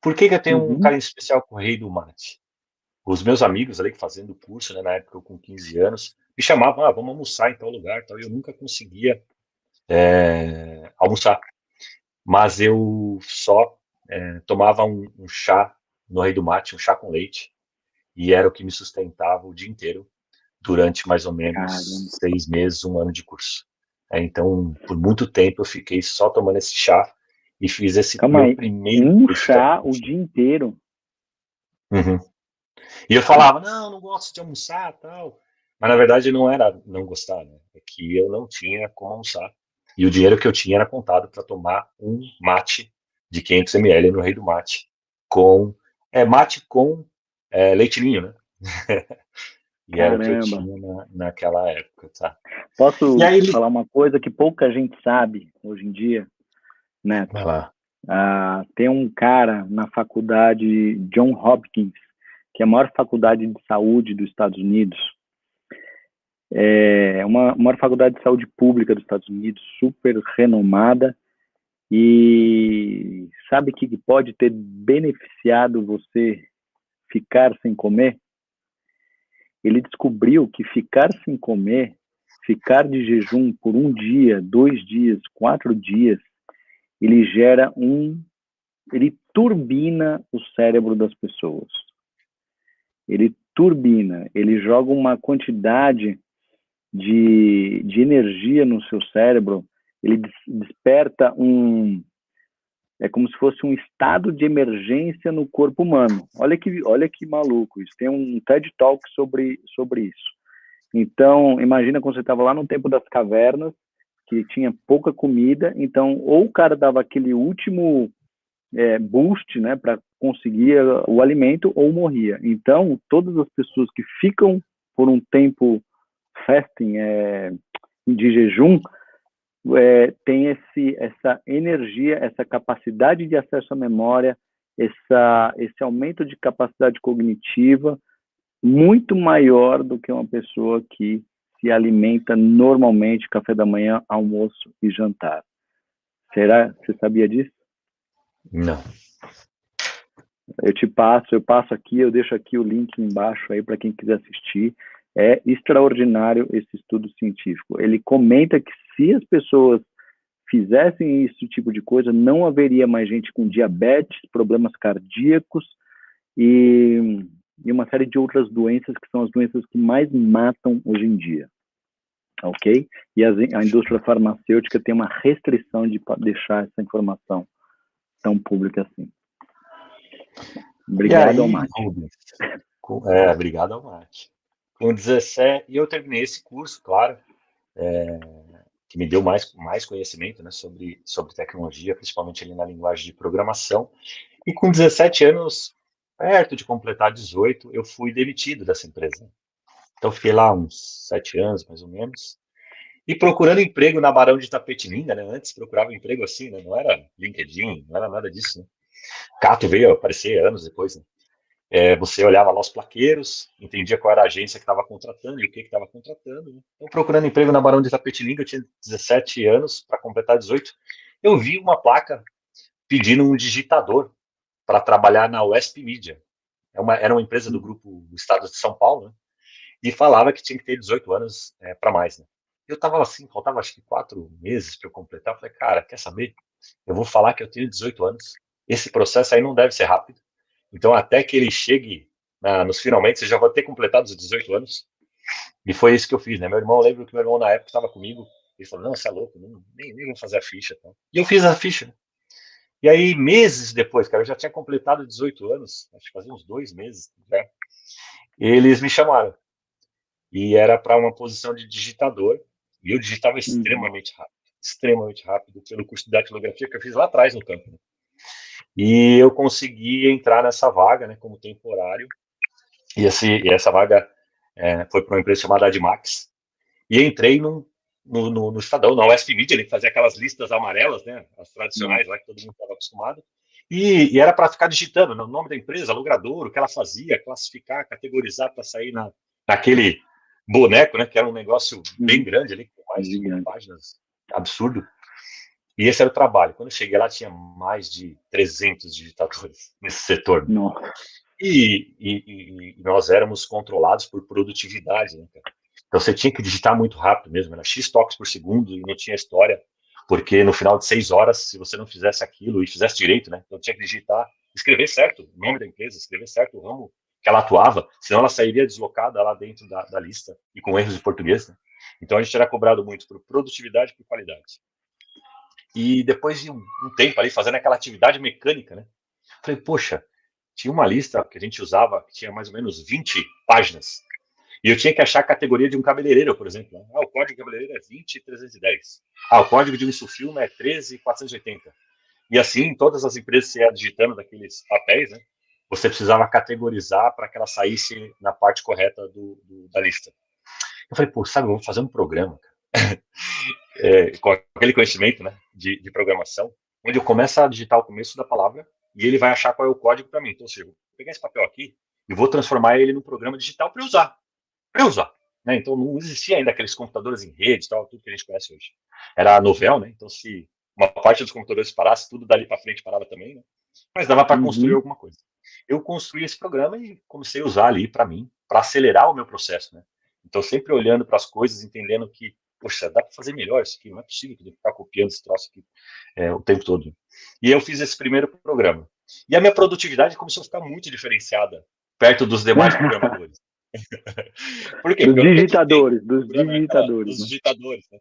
Por que eu tenho um Uhum. carinho especial com o Rei do Mate? Os meus amigos ali fazendo o curso, né, na época eu com 15 anos, me chamavam, vamos almoçar em tal lugar, tal, e eu nunca conseguia almoçar. Mas eu só tomava um chá no Rei do Mate, um chá com leite, e era o que me sustentava o dia inteiro, durante mais ou menos Caramba. 6 meses, um ano de curso. Então, por muito tempo eu fiquei só tomando esse chá e fiz esse Calma meu aí. primeiro Um curso de chá o tecnologia. dia inteiro. Uhum. E eu falava, não gosto de almoçar, tal. Mas na verdade não era não gostar, né? É que eu não tinha como almoçar. E o dinheiro que eu tinha era contado para tomar um mate de 500 ml no Rei do Mate, com mate com leite ninho, né? E era o que eu Caramba. tinha naquela época, tá? E Posso aí te falar uma coisa que pouca gente sabe hoje em dia, Neto? vai lá. Tem um cara na faculdade John Hopkins, que é a maior faculdade de saúde dos Estados Unidos. É uma maior faculdade de saúde pública dos Estados Unidos, super renomada. E sabe o que pode ter beneficiado você ficar sem comer? Ele descobriu que ficar sem comer, ficar de jejum por um dia, 2 dias, 4 dias, ele gera ele turbina o cérebro das pessoas. Ele turbina, ele joga uma quantidade de energia no seu cérebro, ele desperta é como se fosse um estado de emergência no corpo humano. Olha que maluco, isso tem um TED Talk sobre isso. Então, imagina quando você estava lá no tempo das cavernas, que tinha pouca comida, então ou o cara dava aquele último boost, né, para conseguir o alimento, ou morria. Então, todas as pessoas que ficam por um tempo fasting, de jejum, tem essa energia, essa capacidade de acesso à memória, esse aumento de capacidade cognitiva muito maior do que uma pessoa que se alimenta normalmente, café da manhã, almoço e jantar. Será? Você sabia disso? Não. Eu passo aqui, eu deixo aqui o link embaixo aí para quem quiser assistir. É extraordinário esse estudo científico. Ele comenta que se as pessoas fizessem esse tipo de coisa, não haveria mais gente com diabetes, problemas cardíacos e uma série de outras doenças que são as doenças que mais matam hoje em dia. Ok? E a indústria farmacêutica tem uma restrição de deixar essa informação tão pública assim. E Obrigado ao aí, Mate. Rubens? Obrigado ao Mate. Com 17, e eu terminei esse curso, claro, que me deu mais conhecimento, né, sobre tecnologia, principalmente ali na linguagem de programação. E com 17 anos, perto de completar 18, eu fui demitido dessa empresa. Então, fiquei lá uns 7 anos, mais ou menos. E procurando emprego na Barão de Itapetininga, né? Antes procurava emprego assim, né? Não era LinkedIn, não era nada disso, né? Cato veio aparecer anos depois, né? Você olhava lá os plaqueiros, entendia qual era a agência que estava contratando e o que estava contratando. Né? Então, procurando emprego na Barão de Itapetininga, eu tinha 17 anos para completar 18. Eu vi uma placa pedindo um digitador para trabalhar na USP Media. Era uma empresa do grupo do Estado de São Paulo, né? E falava que tinha que ter 18 anos para mais. Né? Eu estava assim, faltava acho que 4 meses para eu completar. Eu falei, cara, quer saber? Eu vou falar que eu tenho 18 anos. Esse processo aí não deve ser rápido. Então, até que ele chegue nos finalmente, você já vai ter completado os 18 anos. E foi isso que eu fiz, né? Meu irmão, eu lembro que meu irmão na época estava comigo. Ele falou, não, você é louco, nem vou fazer a ficha. Tá? E eu fiz a ficha. Né? E aí, meses depois, cara, eu já tinha completado 18 anos, acho que fazia uns 2 meses, né? Eles me chamaram. E era para uma posição de digitador. E eu digitava extremamente rápido, pelo curso de datilografia que eu fiz lá atrás no campo. Né? E eu consegui entrar nessa vaga, né, como temporário. E essa vaga foi para uma empresa chamada Admax. E entrei no Estadão, na USP Media, ele fazia aquelas listas amarelas, né, as tradicionais lá que todo mundo estava acostumado. E era para ficar digitando o nome da empresa, logrador, o que ela fazia, classificar, categorizar para sair naquele boneco, né, que era um negócio bem grande ali, com mais de 1.000 páginas, absurdo. E esse era o trabalho. Quando eu cheguei lá, tinha mais de 300 digitadores nesse setor. Nossa. E nós éramos controlados por produtividade, né, cara? Então você tinha que digitar muito rápido mesmo, era X toques por segundo e não tinha história, porque no final de 6 horas, se você não fizesse aquilo e fizesse direito, né, então tinha que digitar, escrever certo o nome da empresa, escrever certo o ramo que ela atuava, senão ela sairia deslocada lá dentro da lista e com erros de português, né? Então a gente era cobrado muito por produtividade e por qualidade. E depois de um tempo ali fazendo aquela atividade mecânica, né, falei, poxa, tinha uma lista que a gente usava que tinha mais ou menos 20 páginas. E eu tinha que achar a categoria de um cabeleireiro, por exemplo. O código de cabeleireiro é 20.310. O código de um insufilme é 13.480. E assim, todas as empresas se ia digitando daqueles papéis, né? Você precisava categorizar para que ela saísse na parte correta da lista. Eu falei, pô, sabe, vamos fazer um programa com aquele conhecimento, né, de programação, onde eu começo a digitar o começo da palavra e ele vai achar qual é o código para mim. Então, ou seja, eu vou pegar esse papel aqui e vou transformar ele num programa digital para usar. Para usar. Né? Então, não existia ainda aqueles computadores em rede, tal, tudo que a gente conhece hoje. Era a Novell, né? Então, se uma parte dos computadores parasse, tudo dali para frente parava também, né? Mas dava para construir alguma coisa. Eu construí esse programa e comecei a usar ali para mim, para acelerar o meu processo, né? Então, sempre olhando para as coisas, entendendo que, poxa, dá para fazer melhor isso aqui, não é possível que eu ficar copiando esse troço aqui o tempo todo. E eu fiz esse primeiro programa. E a minha produtividade começou a ficar muito diferenciada perto dos demais programadores. Por quê? Porque eu não perdi tempo Dos digitadores, dos né? digitadores, né?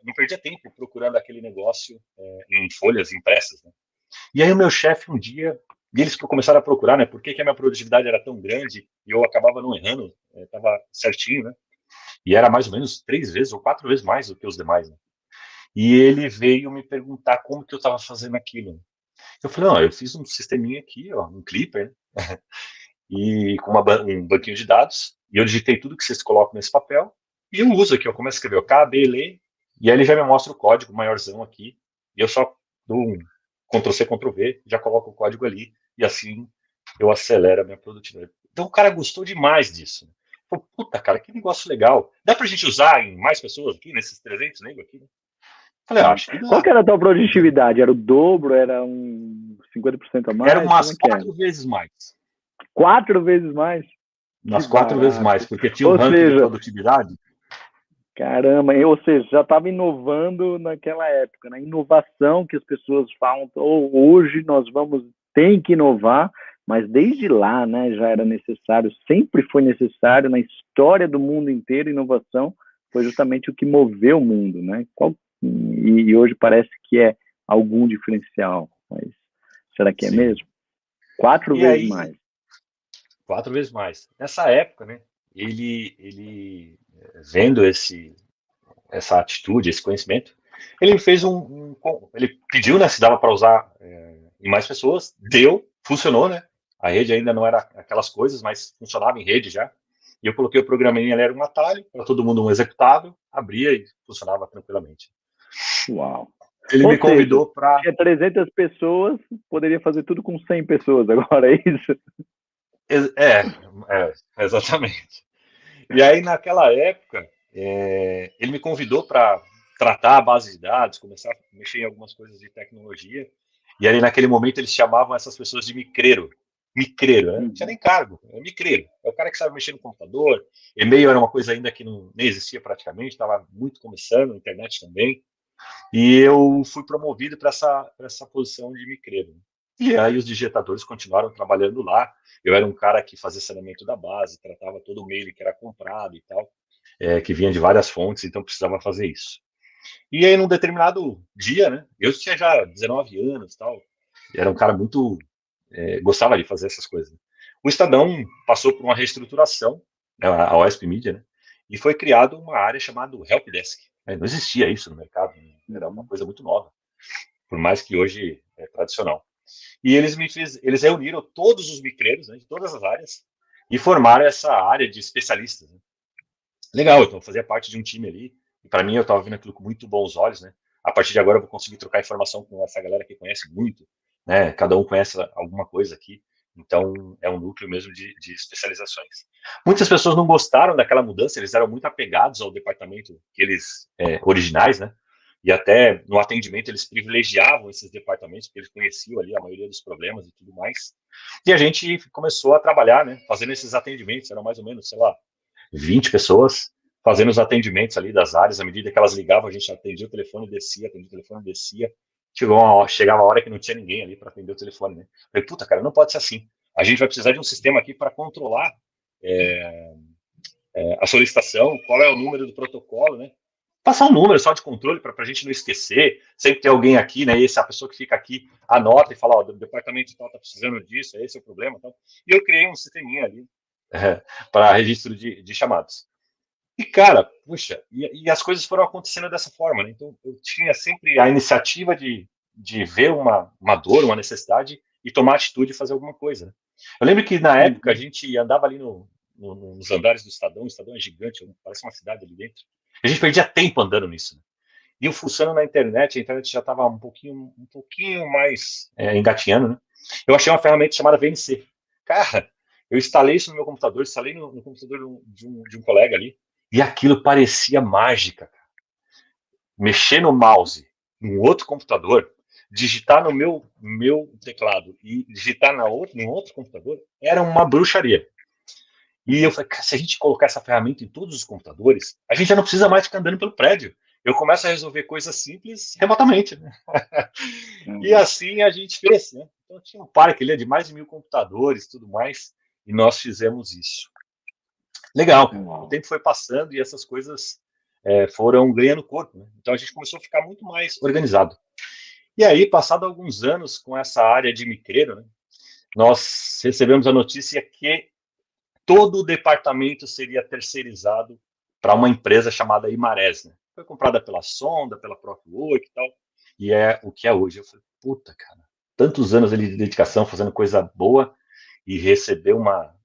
Não perdia tempo procurando aquele negócio em folhas impressas, né? E aí o meu chefe um dia, e eles começaram a procurar, né? Por que a minha produtividade era tão grande e eu acabava não errando, estava certinho, né? E era mais ou menos 3 vezes ou 4 vezes mais do que os demais, né? E ele veio me perguntar como que eu estava fazendo aquilo. Né? Eu falei, não, eu fiz um sisteminha aqui, ó, um clipper, né? E com um banquinho de dados, e eu digitei tudo que vocês colocam nesse papel, e eu uso aqui, eu começo a escrever o K, B, L, e aí ele já me mostra o código maiorzão aqui, e eu só dou um Ctrl+C, Ctrl+V, já coloco o código ali, e assim eu acelero a minha produtividade. Então o cara gostou demais disso. Pô, puta, cara, que negócio legal. Dá pra gente usar em mais pessoas aqui, nesses 300 nego aqui? Né? Falei, acho que Qual dá. que era a tua produtividade? Era o dobro? Era um 50% a Era mais? umas Como é que era? 4 vezes mais. 4 vezes mais? Que Umas 4 vezes mais, barato. porque tinha um Ou ranking de seja, produtividade. caramba, ou seja, já estava inovando naquela época, né? Inovação que as pessoas falam, hoje nós tem que inovar, mas desde lá, né, já era necessário, sempre foi necessário na história do mundo inteiro, inovação foi justamente o que moveu o mundo, né? E hoje parece que é algum diferencial, mas será que é Sim. mesmo? 4 E vezes aí, mais. 4 vezes mais. Nessa época, né, ele vendo essa atitude, esse conhecimento, ele me fez ele pediu, né, se dava para usar em mais pessoas, deu, funcionou, né? A rede ainda não era aquelas coisas, mas funcionava em rede já. E eu coloquei o programinha, ele era um atalho, para todo mundo um executável, abria e funcionava tranquilamente. Uau. Ele me Ou seja, convidou para tinha 300 pessoas, poderia fazer tudo com 100 pessoas agora, é isso? Exatamente. E aí, naquela época, ele me convidou para tratar a base de dados, começar a mexer em algumas coisas de tecnologia. E aí, naquele momento, eles chamavam essas pessoas de micreiro. Micreiro, né? Não tinha nem cargo, é micreiro. É o cara que sabe mexer no computador. E-mail era uma coisa ainda que não, nem existia praticamente, estava muito começando, a internet também. E eu fui promovido para essa posição de micreiro. E aí os digitadores continuaram trabalhando lá. Eu era um cara que fazia saneamento da base, tratava todo o mail que era comprado e tal, que vinha de várias fontes, então precisava fazer isso. E aí, num determinado dia, né? Eu tinha já 19 anos e tal, era um cara muito. Gostava de fazer essas coisas. Né? O Estadão passou por uma reestruturação, né, a OSP Media, né? E foi criado uma área chamada Helpdesk. Não existia isso no mercado, né? Era uma coisa muito nova, por mais que hoje é tradicional. E eles reuniram todos os micreiros, né, de todas as áreas e formaram essa área de especialistas. Né? Legal, então eu fazia parte de um time ali e para mim eu estava vendo aquilo com muito bons olhos, né? A partir de agora eu vou conseguir trocar informação com essa galera que conhece muito, né? Cada um conhece alguma coisa aqui, então é um núcleo mesmo de especializações. Muitas pessoas não gostaram daquela mudança, eles eram muito apegados ao departamento que eles originais, né? E até no atendimento eles privilegiavam esses departamentos, porque eles conheciam ali a maioria dos problemas e tudo mais. E a gente começou a trabalhar, né? Fazendo esses atendimentos, eram mais ou menos, sei lá, 20 pessoas fazendo os atendimentos ali das áreas. À medida que elas ligavam, a gente atendia o telefone, descia, atendia o telefone, descia. Chegava a hora que não tinha ninguém ali para atender o telefone. Né? Falei, puta, cara, não pode ser assim. A gente vai precisar de um sistema aqui para controlar a solicitação, qual é o número do protocolo, né? Passar um número só de controle para a gente não esquecer. Sempre tem alguém aqui, né? Esse, a pessoa que fica aqui anota e fala: ó, o departamento tal está precisando disso, esse é o problema. Então, e eu criei um sisteminha ali para registro de chamados. E, cara, puxa, e as coisas foram acontecendo dessa forma, né? Então, eu tinha sempre a iniciativa de ver uma dor, uma necessidade e tomar atitude e fazer alguma coisa. Né? Eu lembro que, na época, a gente andava ali nos andares do Estadão, o Estadão é gigante, parece uma cidade ali dentro. A gente perdia tempo andando nisso. Né? E eu fuçando na internet, a internet já estava um pouquinho mais engatinhando, né? Eu achei uma ferramenta chamada VNC. Cara, eu instalei isso no meu computador, instalei no computador de um colega ali, e aquilo parecia mágica. Mexer no mouse num outro computador, digitar no meu teclado e digitar no outro computador, era uma bruxaria. E eu falei, se a gente colocar essa ferramenta em todos os computadores, a gente já não precisa mais ficar andando pelo prédio. Eu começo a resolver coisas simples remotamente. Né? E assim a gente fez. Né? Então tinha um parque ali de mais de 1.000 computadores e tudo mais, e nós fizemos isso. Legal, cara. O tempo foi passando e essas coisas foram ganhando corpo. Né? Então a gente começou a ficar muito mais organizado. E aí, passado alguns anos com essa área de micreiro, né, nós recebemos a notícia que todo o departamento seria terceirizado para uma empresa chamada Imarés. Né? Foi comprada pela Sonda, pela própria Oi e tal, e é o que é hoje. Eu falei, puta, cara, tantos anos ali de dedicação, fazendo coisa boa, e receber uma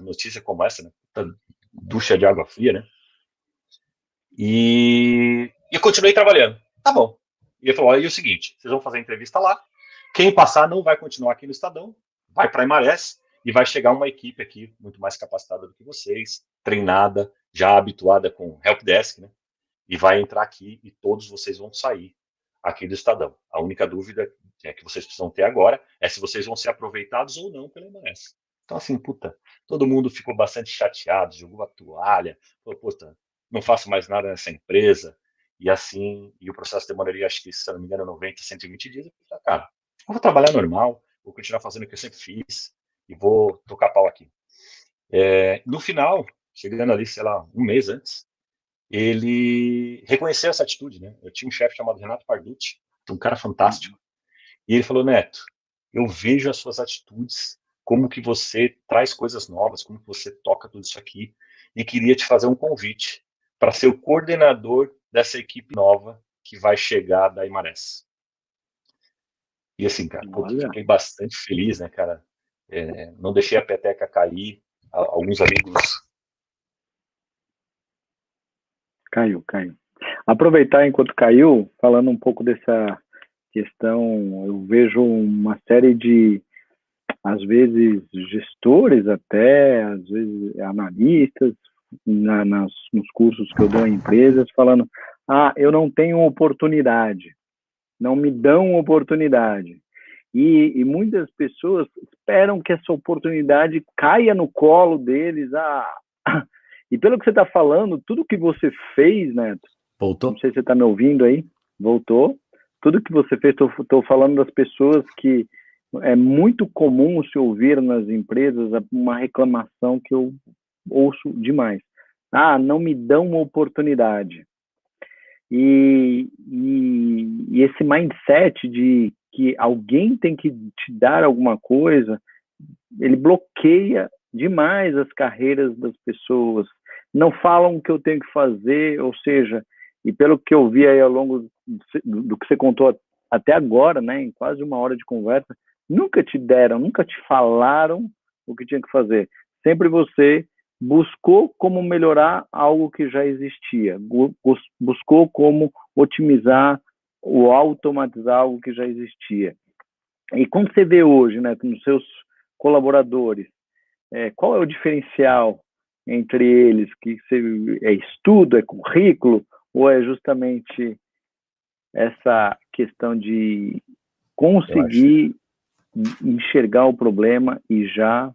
notícia como essa, né? Ducha de água fria, né? E eu continuei trabalhando. Tá bom. E ele falou, e o seguinte, vocês vão fazer a entrevista lá, quem passar não vai continuar aqui no Estadão, vai para a Imarés, e vai chegar uma equipe aqui muito mais capacitada do que vocês, treinada, já habituada com helpdesk, né? E vai entrar aqui e todos vocês vão sair aqui do Estadão. A única dúvida que vocês precisam ter agora é se vocês vão ser aproveitados ou não pela Imarés. Então, assim, puta, todo mundo ficou bastante chateado, jogou a toalha, falou, puta, não faço mais nada nessa empresa, e assim, e o processo demoraria, acho que, se não me engano, 90, 120 dias. Eu falei, cara, eu vou trabalhar normal, vou continuar fazendo o que eu sempre fiz, e vou tocar pau aqui. No final, chegando ali, sei lá, um mês antes, ele reconheceu essa atitude, né? Eu tinha um chefe chamado Renato Parducci, um cara fantástico, e ele falou, Neto, eu vejo as suas atitudes, como que você traz coisas novas, como que você toca tudo isso aqui, e queria te fazer um convite para ser o coordenador dessa equipe nova que vai chegar da Imarés. E assim, cara, fiquei bastante feliz, né, cara? Não deixei a peteca cair. Alguns amigos... Caiu. Aproveitar enquanto caiu, falando um pouco dessa questão, eu vejo uma série de às vezes gestores até, às vezes analistas, nos cursos que eu dou em empresas, falando, eu não tenho oportunidade, não me dão oportunidade. E muitas pessoas esperam que essa oportunidade caia no colo deles. E pelo que você está falando, tudo que você fez, Neto, Voltou? não sei se você está me ouvindo aí, voltou. Tudo que você fez, estou falando das pessoas que é muito comum se ouvir nas empresas uma reclamação que eu ouço demais. Não me dão uma oportunidade. E esse mindset de que alguém tem que te dar alguma coisa, ele bloqueia demais as carreiras das pessoas. Não falam o que eu tenho que fazer, ou seja, e pelo que eu vi aí ao longo do que você contou até agora, né, em quase uma hora de conversa, nunca te deram, nunca te falaram o que tinha que fazer. Sempre você buscou como melhorar algo que já existia, buscou como otimizar ou automatizar algo que já existia. E quando você vê hoje, né, nos seus colaboradores, qual é o diferencial entre eles? Que é estudo, é currículo, ou é justamente essa questão de conseguir enxergar o problema e já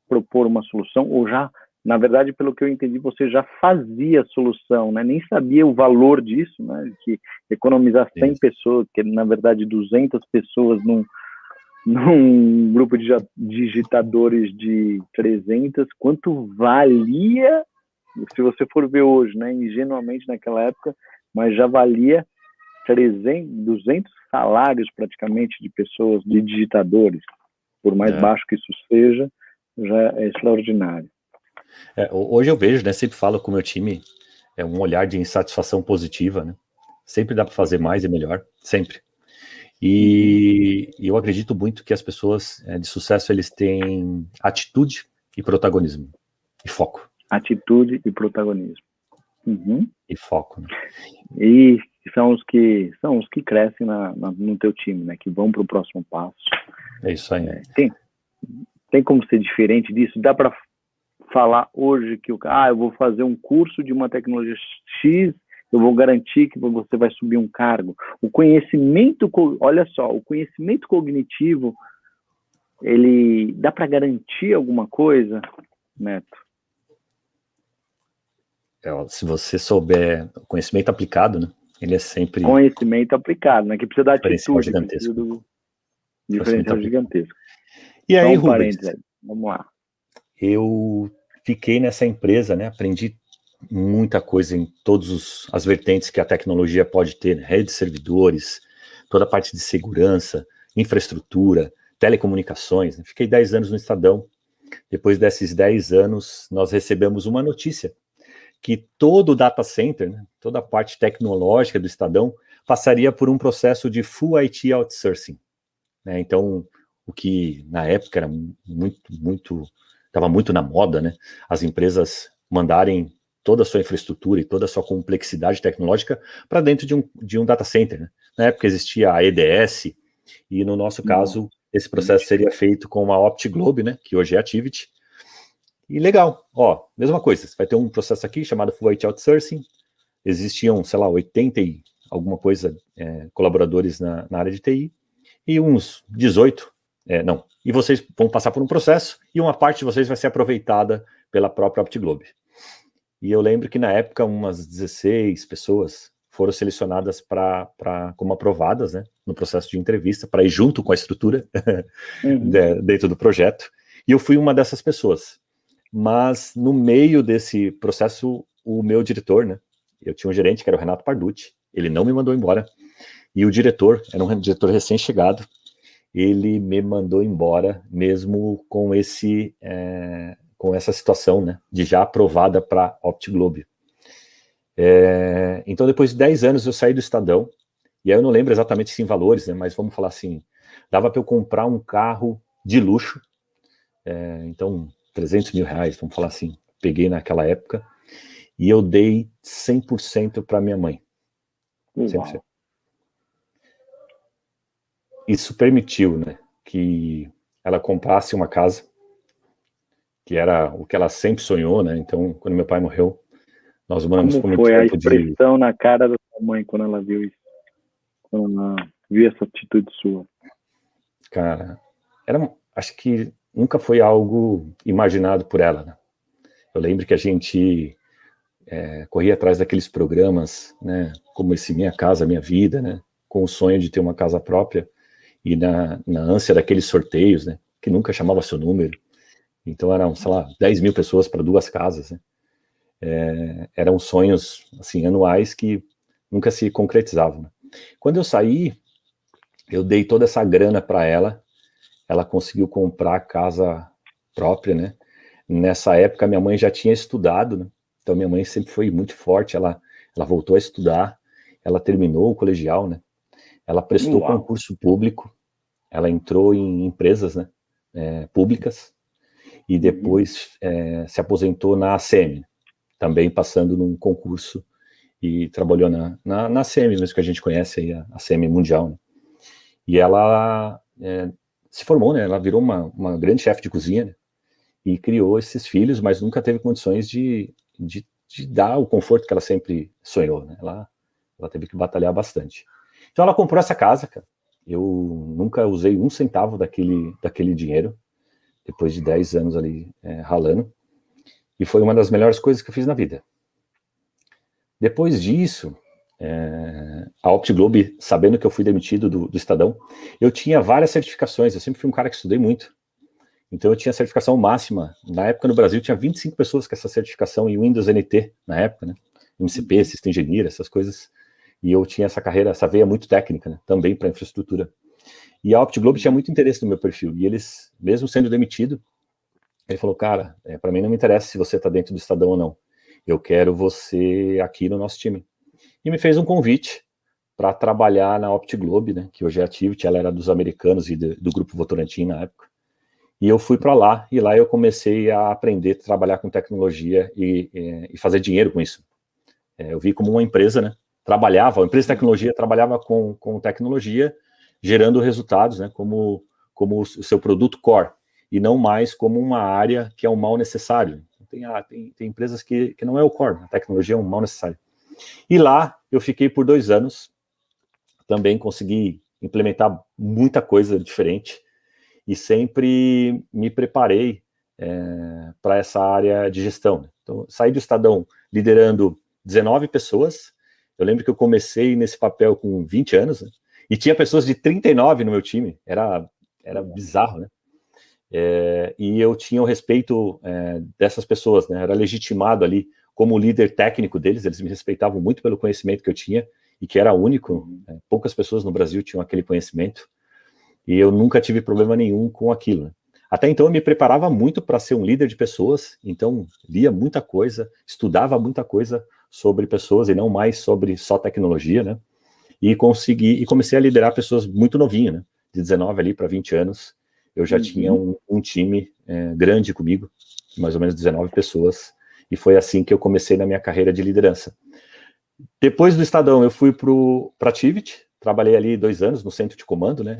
propor uma solução, ou já, na verdade, pelo que eu entendi, você já fazia a solução, né? Nem sabia o valor disso, né? Que economizar 100 pessoas, que na verdade 200 pessoas num grupo de digitadores de 300, quanto valia, se você for ver hoje, né? Ingenuamente naquela época, mas já valia 200 salários praticamente de pessoas, de digitadores, por mais baixo que isso seja, já é extraordinário. Hoje eu vejo, né, sempre falo com o meu time, é um olhar de insatisfação positiva, né? Sempre dá para fazer mais e melhor, sempre. E eu acredito muito que as pessoas de sucesso, eles têm atitude e protagonismo, e foco. Atitude e protagonismo. E foco, né? E são os que crescem no teu time, né? Que vão para o próximo passo. É isso aí. Tem como ser diferente disso? Dá para falar hoje que eu vou fazer um curso de uma tecnologia X, eu vou garantir que você vai subir um cargo. O conhecimento, olha só, o conhecimento cognitivo, ele dá para garantir alguma coisa, Neto? Se você souber conhecimento aplicado, né? Ele é sempre conhecimento aplicado, né? Que precisa da diferencial atitude, gigantesco. precisa do diferencial gigantesco. E aí, Só um Rubens, parênteses, vamos lá. Eu fiquei nessa empresa, né? Aprendi muita coisa em todas as vertentes que a tecnologia pode ter, né? Rede de servidores, toda a parte de segurança, infraestrutura, telecomunicações. Né? Fiquei 10 anos no Estadão. Depois desses 10 anos, nós recebemos uma notícia que todo o data center, né, toda a parte tecnológica do Estadão, passaria por um processo de full IT outsourcing. Né? Então, o que na época era estava muito na moda, né? As empresas mandarem toda a sua infraestrutura e toda a sua complexidade tecnológica para dentro de um data center. Né? Na época existia a EDS, e no nosso caso, esse processo seria feito com a OptiGlobe, né? Que hoje é Activity. E legal, mesma coisa, você vai ter um processo aqui chamado Full IT Outsourcing, existiam, sei lá, 80 e alguma coisa colaboradores na área de TI, e uns 18, e vocês vão passar por um processo, e uma parte de vocês vai ser aproveitada pela própria OptiGlobe. E eu lembro que na época umas 16 pessoas foram selecionadas como aprovadas, né, no processo de entrevista, para ir junto com a estrutura dentro do projeto, e eu fui uma dessas pessoas. Mas no meio desse processo, o meu diretor, né, eu tinha um gerente que era o Renato Parducci, ele não me mandou embora, e o diretor, era um diretor recém-chegado, ele me mandou embora mesmo com essa situação, né, de já aprovada para OptiGlobe. Então, depois de 10 anos, eu saí do Estadão, e aí eu não lembro exatamente em valores, né, mas vamos falar assim, dava para eu comprar um carro de luxo, então 300 mil reais, vamos falar assim, peguei naquela época, e eu dei 100% para minha mãe. 100%. Isso permitiu, né, que ela comprasse uma casa, que era o que ela sempre sonhou, né? Então, quando meu pai morreu, nós moramos por Como muito foi a tempo de... expressão na cara da sua mãe quando ela viu isso? Quando ela viu essa atitude sua? Cara, acho que nunca foi algo imaginado por ela, né? Eu lembro que a gente corria atrás daqueles programas, né? Como esse Minha Casa, Minha Vida, né? Com o sonho de ter uma casa própria e na ânsia daqueles sorteios, né? Que nunca chamava seu número. Então eram, sei lá, 10 mil pessoas para 2 casas, né? Eram sonhos, assim, anuais que nunca se concretizavam, né? Quando eu saí, eu dei toda essa grana para ela conseguiu comprar a casa própria, né? Nessa época, minha mãe já tinha estudado, né? Então, minha mãe sempre foi muito forte, ela voltou a estudar, ela terminou o colegial, né? Ela prestou Uau! concurso público, ela entrou em empresas, né? Públicas, e depois se aposentou na ACM, também passando num concurso, e trabalhou na ACM, mesmo que a gente conhece aí, a ACM Mundial, né? E ela se formou, né? Ela virou uma grande chefe de cozinha, né? E criou esses filhos, mas nunca teve condições de dar o conforto que ela sempre sonhou, né? Ela teve que batalhar bastante. Então ela comprou essa casa, cara. Eu nunca usei um centavo daquele dinheiro, depois de 10 anos ali ralando, e foi uma das melhores coisas que eu fiz na vida. Depois disso, a OptiGlobe, sabendo que eu fui demitido do Estadão, eu tinha várias certificações, eu sempre fui um cara que estudei muito. Então eu tinha certificação máxima. Na época no Brasil tinha 25 pessoas com essa certificação em Windows NT, na época, né? MCP, System Engineer, essas coisas. E eu tinha essa carreira, essa veia muito técnica, né? Também para infraestrutura. E a OptiGlobe tinha muito interesse no meu perfil. E eles, mesmo sendo demitido, ele falou, cara, para mim não me interessa se você está dentro do Estadão ou não. Eu quero você aqui no nosso time. E me fez um convite para trabalhar na OptiGlobe, né? Que hoje é a Activity, ela era dos americanos e do Grupo Votorantim na época. E eu fui para lá, e lá eu comecei a aprender a trabalhar com tecnologia e fazer dinheiro com isso. Eu vi como uma empresa, né? A empresa de tecnologia trabalhava com tecnologia, gerando resultados, né? Como o seu produto core, e não mais como uma área que é um mal necessário. Tem empresas que não é o core, a tecnologia é um mal necessário. E lá eu fiquei por 2 anos, também consegui implementar muita coisa diferente, e sempre me preparei para essa área de gestão. Então, saí do Estadão liderando 19 pessoas. Eu lembro que eu comecei nesse papel com 20 anos, né? E tinha pessoas de 39 no meu time. Era bizarro, né? E eu tinha o respeito dessas pessoas, né? Era legitimado ali como líder técnico deles. Eles me respeitavam muito pelo conhecimento que eu tinha e que era único. Poucas pessoas no Brasil tinham aquele conhecimento. E eu nunca tive problema nenhum com aquilo, né? Até então eu me preparava muito para ser um líder de pessoas, então lia muita coisa, estudava muita coisa sobre pessoas e não mais sobre só tecnologia, né? E comecei a liderar pessoas muito novinho, né? De 19 ali para 20 anos, eu já tinha um time grande comigo, mais ou menos 19 pessoas, e foi assim que eu comecei na minha carreira de liderança. Depois do Estadão eu fui para a Activity, trabalhei ali 2 anos no centro de comando, né?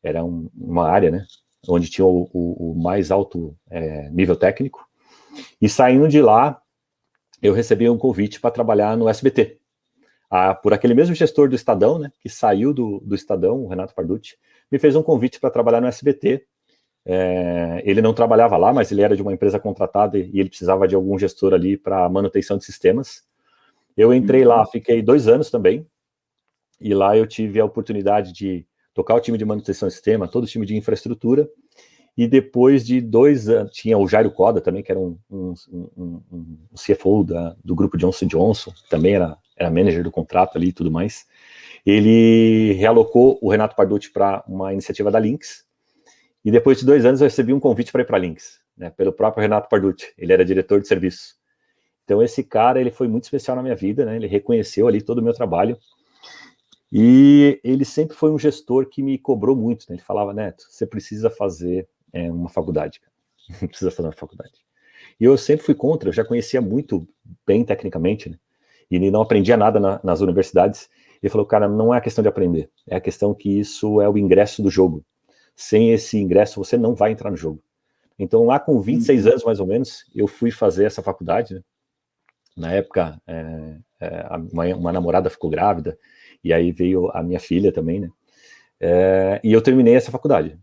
Era uma área, né, onde tinha o mais alto nível técnico, e saindo de lá, eu recebi um convite para trabalhar no SBT, por aquele mesmo gestor do Estadão, né, que saiu do Estadão, o Renato Parducci, me fez um convite para trabalhar no SBT. Ele não trabalhava lá, mas ele era de uma empresa contratada e ele precisava de algum gestor ali para manutenção de sistemas. Eu entrei lá, fiquei 2 anos também, e lá eu tive a oportunidade de tocar o time de manutenção de sistema, todo o time de infraestrutura, e depois de 2 anos, tinha o Jairo Coda também, que era um CFO do grupo Johnson & Johnson, também era manager do contrato ali e tudo mais. Ele realocou o Renato Parducci para uma iniciativa da Lynx, e depois de 2 anos eu recebi um convite para ir para a Lynx, né, pelo próprio Renato Parducci, ele era diretor de serviço. Então esse cara, ele foi muito especial na minha vida, né, ele reconheceu ali todo o meu trabalho, e ele sempre foi um gestor que me cobrou muito, né? Ele falava, Neto, você precisa fazer uma faculdade, cara. Precisa fazer uma faculdade. E eu sempre fui contra, eu já conhecia muito bem tecnicamente, né? E não aprendia nada nas universidades. Ele falou, cara, não é a questão de aprender, é a questão que isso é o ingresso do jogo. sem esse ingresso você não vai entrar no jogo. Então lá com 26 anos mais ou menos, eu fui fazer essa faculdade, né? Na época, uma namorada ficou grávida, e aí veio a minha filha também, né? E eu terminei essa faculdade.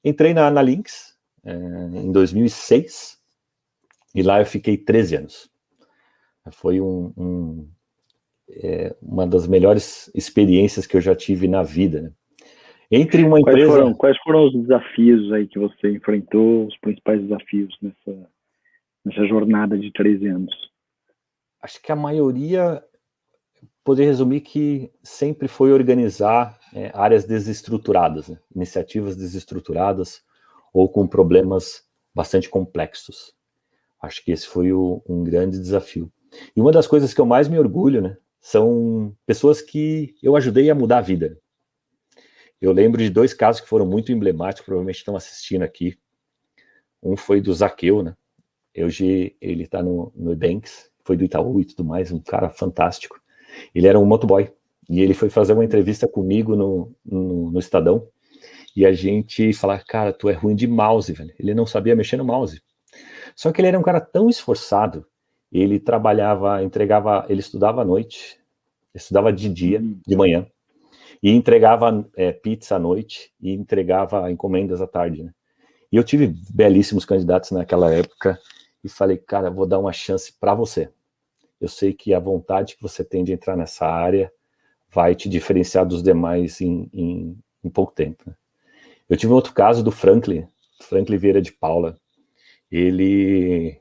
Entrei na Lynx em 2006, e lá eu fiquei 13 anos. Foi uma das melhores experiências que eu já tive na vida, né? Entre uma empresa... Quais foram os desafios aí que você enfrentou, os principais desafios nessa jornada de 13 anos? Acho que a maioria, poderia resumir que sempre foi organizar áreas desestruturadas, né? Iniciativas desestruturadas ou com problemas bastante complexos. Acho que esse foi um grande desafio. E uma das coisas que eu mais me orgulho, né, são pessoas que eu ajudei a mudar a vida. Eu lembro de 2 casos que foram muito emblemáticos, provavelmente estão assistindo aqui. Um foi do Zaqueu, né? Hoje ele está no Nubanks, foi do Itaú e tudo mais, um cara fantástico. Ele era um motoboy, e ele foi fazer uma entrevista comigo no Estadão, e a gente falava, cara, tu é ruim de mouse, velho. Ele não sabia mexer no mouse. Só que ele era um cara tão esforçado, ele ele estudava à noite, estudava de dia, de manhã, e entregava pizza à noite, e entregava encomendas à tarde, né? E eu tive belíssimos candidatos naquela época, e falei, cara, vou dar uma chance para você. Eu sei que a vontade que você tem de entrar nessa área vai te diferenciar dos demais em pouco tempo, né? Eu tive um outro caso do Franklin Vieira de Paula. Ele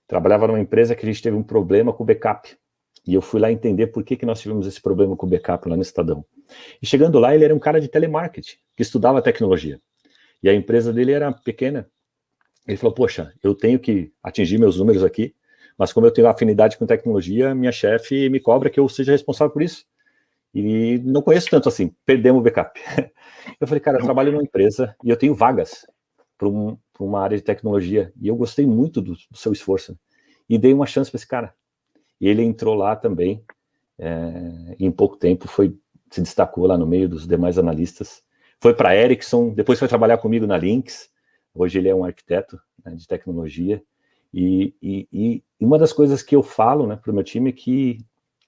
trabalhava numa empresa que a gente teve um problema com o backup. E eu fui lá entender por que nós tivemos esse problema com o backup lá no Estadão. E chegando lá, ele era um cara de telemarketing, que estudava tecnologia. E a empresa dele era pequena. Ele falou, poxa, eu tenho que atingir meus números aqui, mas como eu tenho afinidade com tecnologia, minha chefe me cobra que eu seja responsável por isso. E não conheço tanto assim, perdemos o backup. Eu falei, cara, eu trabalho numa empresa e eu tenho vagas para uma área de tecnologia, e eu gostei muito do seu esforço. E dei uma chance para esse cara. E ele entrou lá também, e em pouco tempo se destacou lá no meio dos demais analistas. Foi para a Ericsson, depois foi trabalhar comigo na Lynx. Hoje ele é um arquiteto, né, de tecnologia. E uma das coisas que eu falo, né, para o meu time é que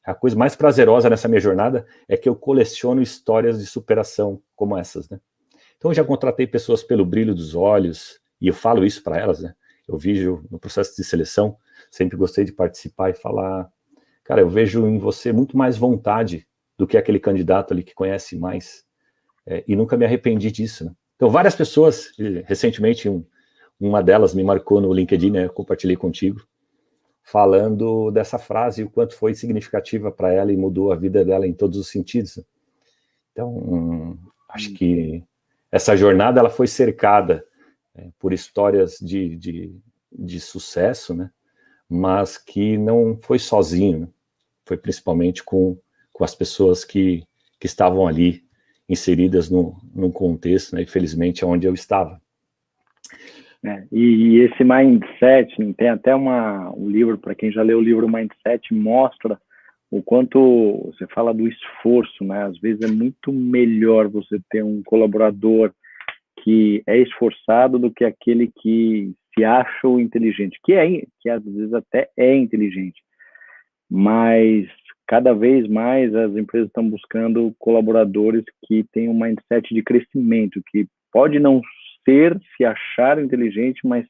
a coisa mais prazerosa nessa minha jornada é que eu coleciono histórias de superação como essas, né? Então eu já contratei pessoas pelo brilho dos olhos, e eu falo isso para elas, né? Eu vejo no processo de seleção, sempre gostei de participar e falar, cara, eu vejo em você muito mais vontade do que aquele candidato ali que conhece mais, e nunca me arrependi disso, né? Então várias pessoas, recentemente uma delas me marcou no LinkedIn, né? Eu compartilhei contigo, falando dessa frase, o quanto foi significativa para ela e mudou a vida dela em todos os sentidos. Então, acho que essa jornada ela foi cercada por histórias de sucesso, né? Mas que não foi sozinho, né? Foi principalmente com as pessoas que estavam ali inseridas num contexto, né? Infelizmente, onde eu estava. E esse mindset, tem até um livro, para quem já leu o livro Mindset, mostra o quanto você fala do esforço, né? Às vezes é muito melhor você ter um colaborador que é esforçado do que aquele que se acha o inteligente, que às vezes até é inteligente, mas cada vez mais as empresas estão buscando colaboradores que têm um mindset de crescimento, que pode não se achar inteligente, mas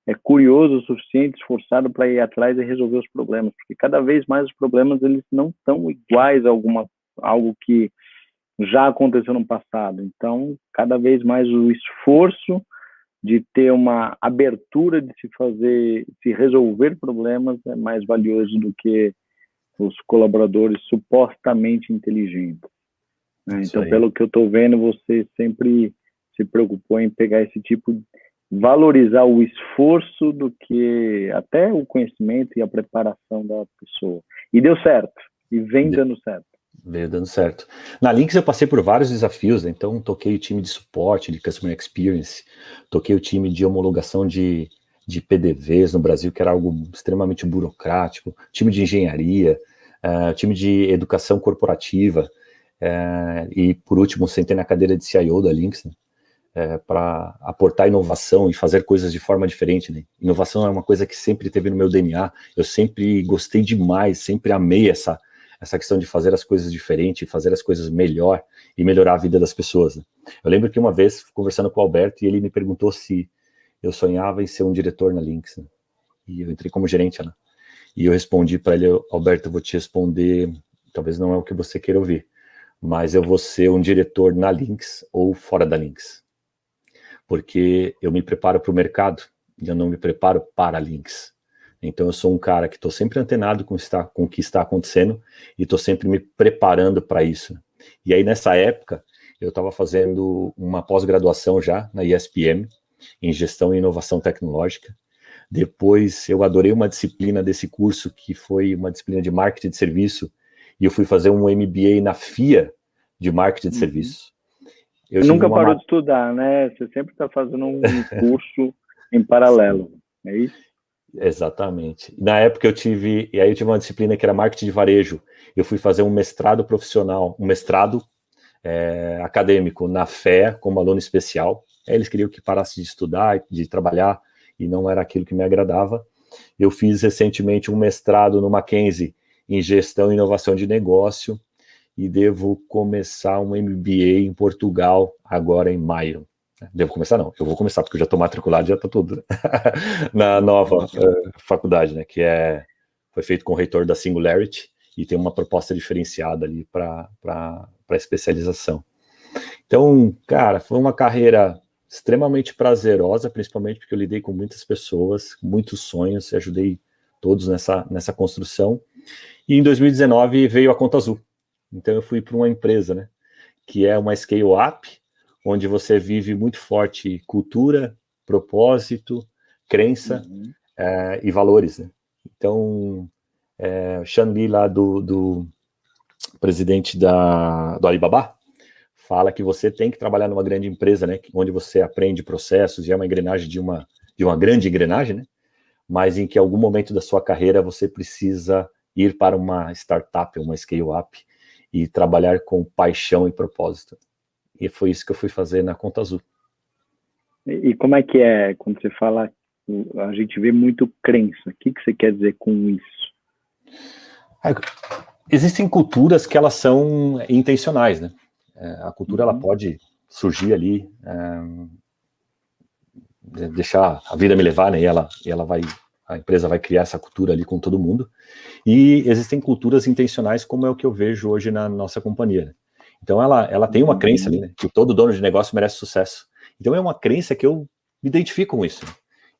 é curioso o suficiente, esforçado para ir atrás e resolver os problemas, porque cada vez mais os problemas eles não estão iguais a algo que já aconteceu no passado. Então, cada vez mais o esforço de ter uma abertura de se resolver problemas é mais valioso do que os colaboradores supostamente inteligentes, né? Então, pelo que eu estou vendo, você sempre se preocupou em pegar esse tipo, valorizar o esforço do que até o conhecimento e a preparação da pessoa. E deu certo, e vem dando certo. Veio dando certo. Na Lynx eu passei por vários desafios, né? Então toquei o time de suporte, de Customer Experience, toquei o time de homologação de PDVs no Brasil, que era algo extremamente burocrático, time de engenharia, time de educação corporativa, e por último sentei na cadeira de CIO da Lynx, né? para aportar inovação e fazer coisas de forma diferente, né? Inovação é uma coisa que sempre teve no meu DNA, eu sempre gostei demais, sempre amei essa questão de fazer as coisas diferentes, fazer as coisas melhor e melhorar a vida das pessoas, né? Eu lembro que uma vez, conversando com o Alberto, e ele me perguntou se eu sonhava em ser um diretor na Lynx, né? E eu entrei como gerente, né? E eu respondi para ele: Alberto, eu vou te responder, talvez não é o que você queira ouvir, mas eu vou ser um diretor na Lynx ou fora da Lynx, porque eu me preparo para o mercado e eu não me preparo para a Lynx. Então eu sou um cara que estou sempre antenado com o que está acontecendo e estou sempre me preparando para isso. E aí nessa época eu estava fazendo uma pós-graduação já na ESPM em gestão e inovação tecnológica. Depois eu adorei uma disciplina desse curso que foi uma disciplina de marketing de serviço e eu fui fazer um MBA na FIA de marketing de serviço. Eu nunca parou de estudar, né? Você sempre está fazendo um curso em paralelo, é isso? Exatamente. Na época eu tive uma disciplina que era marketing de varejo. Eu fui fazer um mestrado profissional, um mestrado acadêmico na FE como aluno especial. Aí eles queriam que parasse de estudar, de trabalhar, e não era aquilo que me agradava. Eu fiz recentemente um mestrado no Mackenzie em gestão e inovação de negócio e devo começar um MBA em Portugal agora em maio. Devo começar não, eu vou começar porque eu já estou matriculado, já está tudo na nova faculdade, né, que foi feito com o reitor da Singularity e tem uma proposta diferenciada ali para especialização. Então, cara, foi uma carreira extremamente prazerosa, principalmente porque eu lidei com muitas pessoas, muitos sonhos, e ajudei todos nessa construção. E em 2019 veio a Conta Azul. Então eu fui para uma empresa, né, que é uma scale-up, onde você vive muito forte cultura, propósito, crença e valores, né? Então, o Sean Lee lá do presidente do Alibaba, fala que você tem que trabalhar numa grande empresa, né, onde você aprende processos e é uma engrenagem de uma grande engrenagem, né, mas em que em algum momento da sua carreira você precisa ir para uma startup, uma scale-up e trabalhar com paixão e propósito. E foi isso que eu fui fazer na Conta Azul. E como é que é quando você fala, a gente vê muito crença, o que você quer dizer com isso? Existem culturas que elas são intencionais, né? A cultura ela pode surgir ali, deixar a vida me levar, né? A empresa vai criar essa cultura ali com todo mundo. E existem culturas intencionais, como é o que eu vejo hoje na nossa companhia, né? Então ela tem uma crença ali, né, que todo dono de negócio merece sucesso. Então é uma crença que eu me identifico com isso.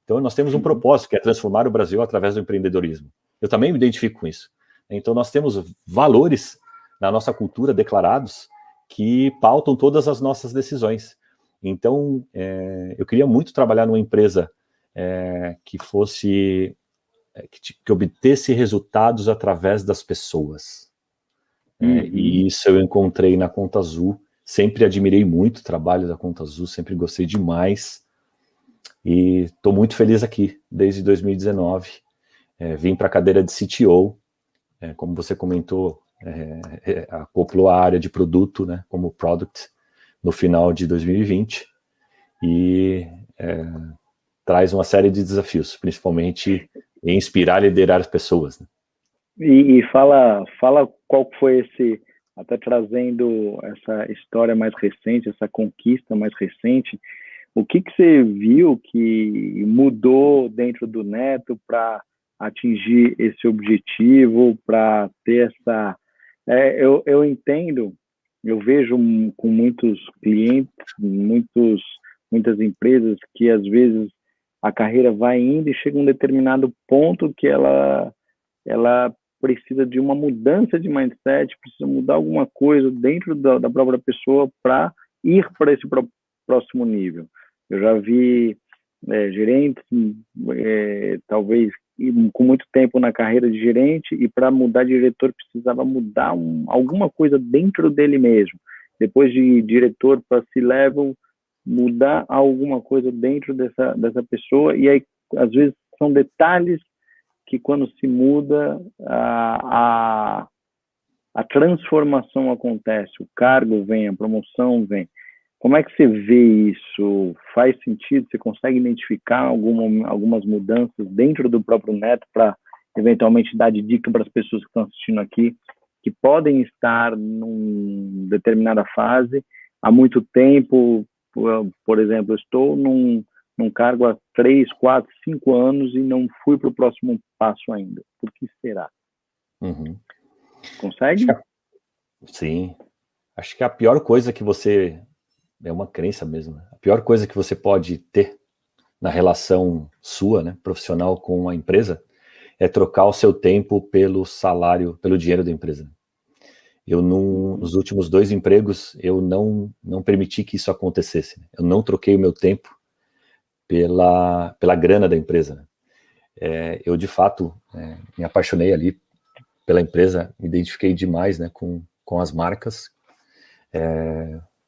Então nós temos um propósito, que é transformar o Brasil através do empreendedorismo. Eu também me identifico com isso. Então nós temos valores na nossa cultura declarados que pautam todas as nossas decisões. Então eu queria muito trabalhar numa empresa que fosse que obtesse resultados através das pessoas. E isso eu encontrei na Conta Azul. Sempre admirei muito o trabalho da Conta Azul, sempre gostei demais. E estou muito feliz aqui, desde 2019. Vim para a cadeira de CTO, como você comentou, acoplou a área de produto, né, como product, no final de 2020. E traz uma série de desafios, principalmente em inspirar e liderar as pessoas, né? E fala qual foi esse, até trazendo essa história mais recente, essa conquista mais recente, o que você viu que mudou dentro do Neto para atingir esse objetivo, para ter essa... eu entendo, eu vejo com muitos clientes, muitas empresas que às vezes a carreira vai indo e chega a um determinado ponto que ela precisa de uma mudança de mindset, precisa mudar alguma coisa dentro da própria pessoa para ir para esse próximo nível. Eu já vi gerentes, talvez com muito tempo na carreira de gerente, e para mudar de diretor precisava mudar alguma coisa dentro dele mesmo. Depois de diretor para C-level, mudar alguma coisa dentro dessa pessoa, e aí às vezes são detalhes que quando se muda, a transformação acontece, o cargo vem, a promoção vem. Como é que você vê isso? Faz sentido? Você consegue identificar algumas mudanças dentro do próprio Neto para eventualmente dar de dica para as pessoas que estão assistindo aqui, que podem estar numa determinada fase há muito tempo? Por exemplo, eu estou num cargo há 3, 4, 5 anos e não fui para o próximo passo ainda. Por que será? Uhum. Consegue? Sim. Acho que a pior coisa que você... É uma crença mesmo. Né? A pior coisa que você pode ter na relação sua, né, profissional com a empresa, é trocar o seu tempo pelo salário, pelo dinheiro da empresa. Eu nos últimos 2 empregos, eu não permiti que isso acontecesse. Eu não troquei o meu tempo pela grana da empresa. Né? Eu, de fato, me apaixonei ali pela empresa, me identifiquei demais, né, com as marcas,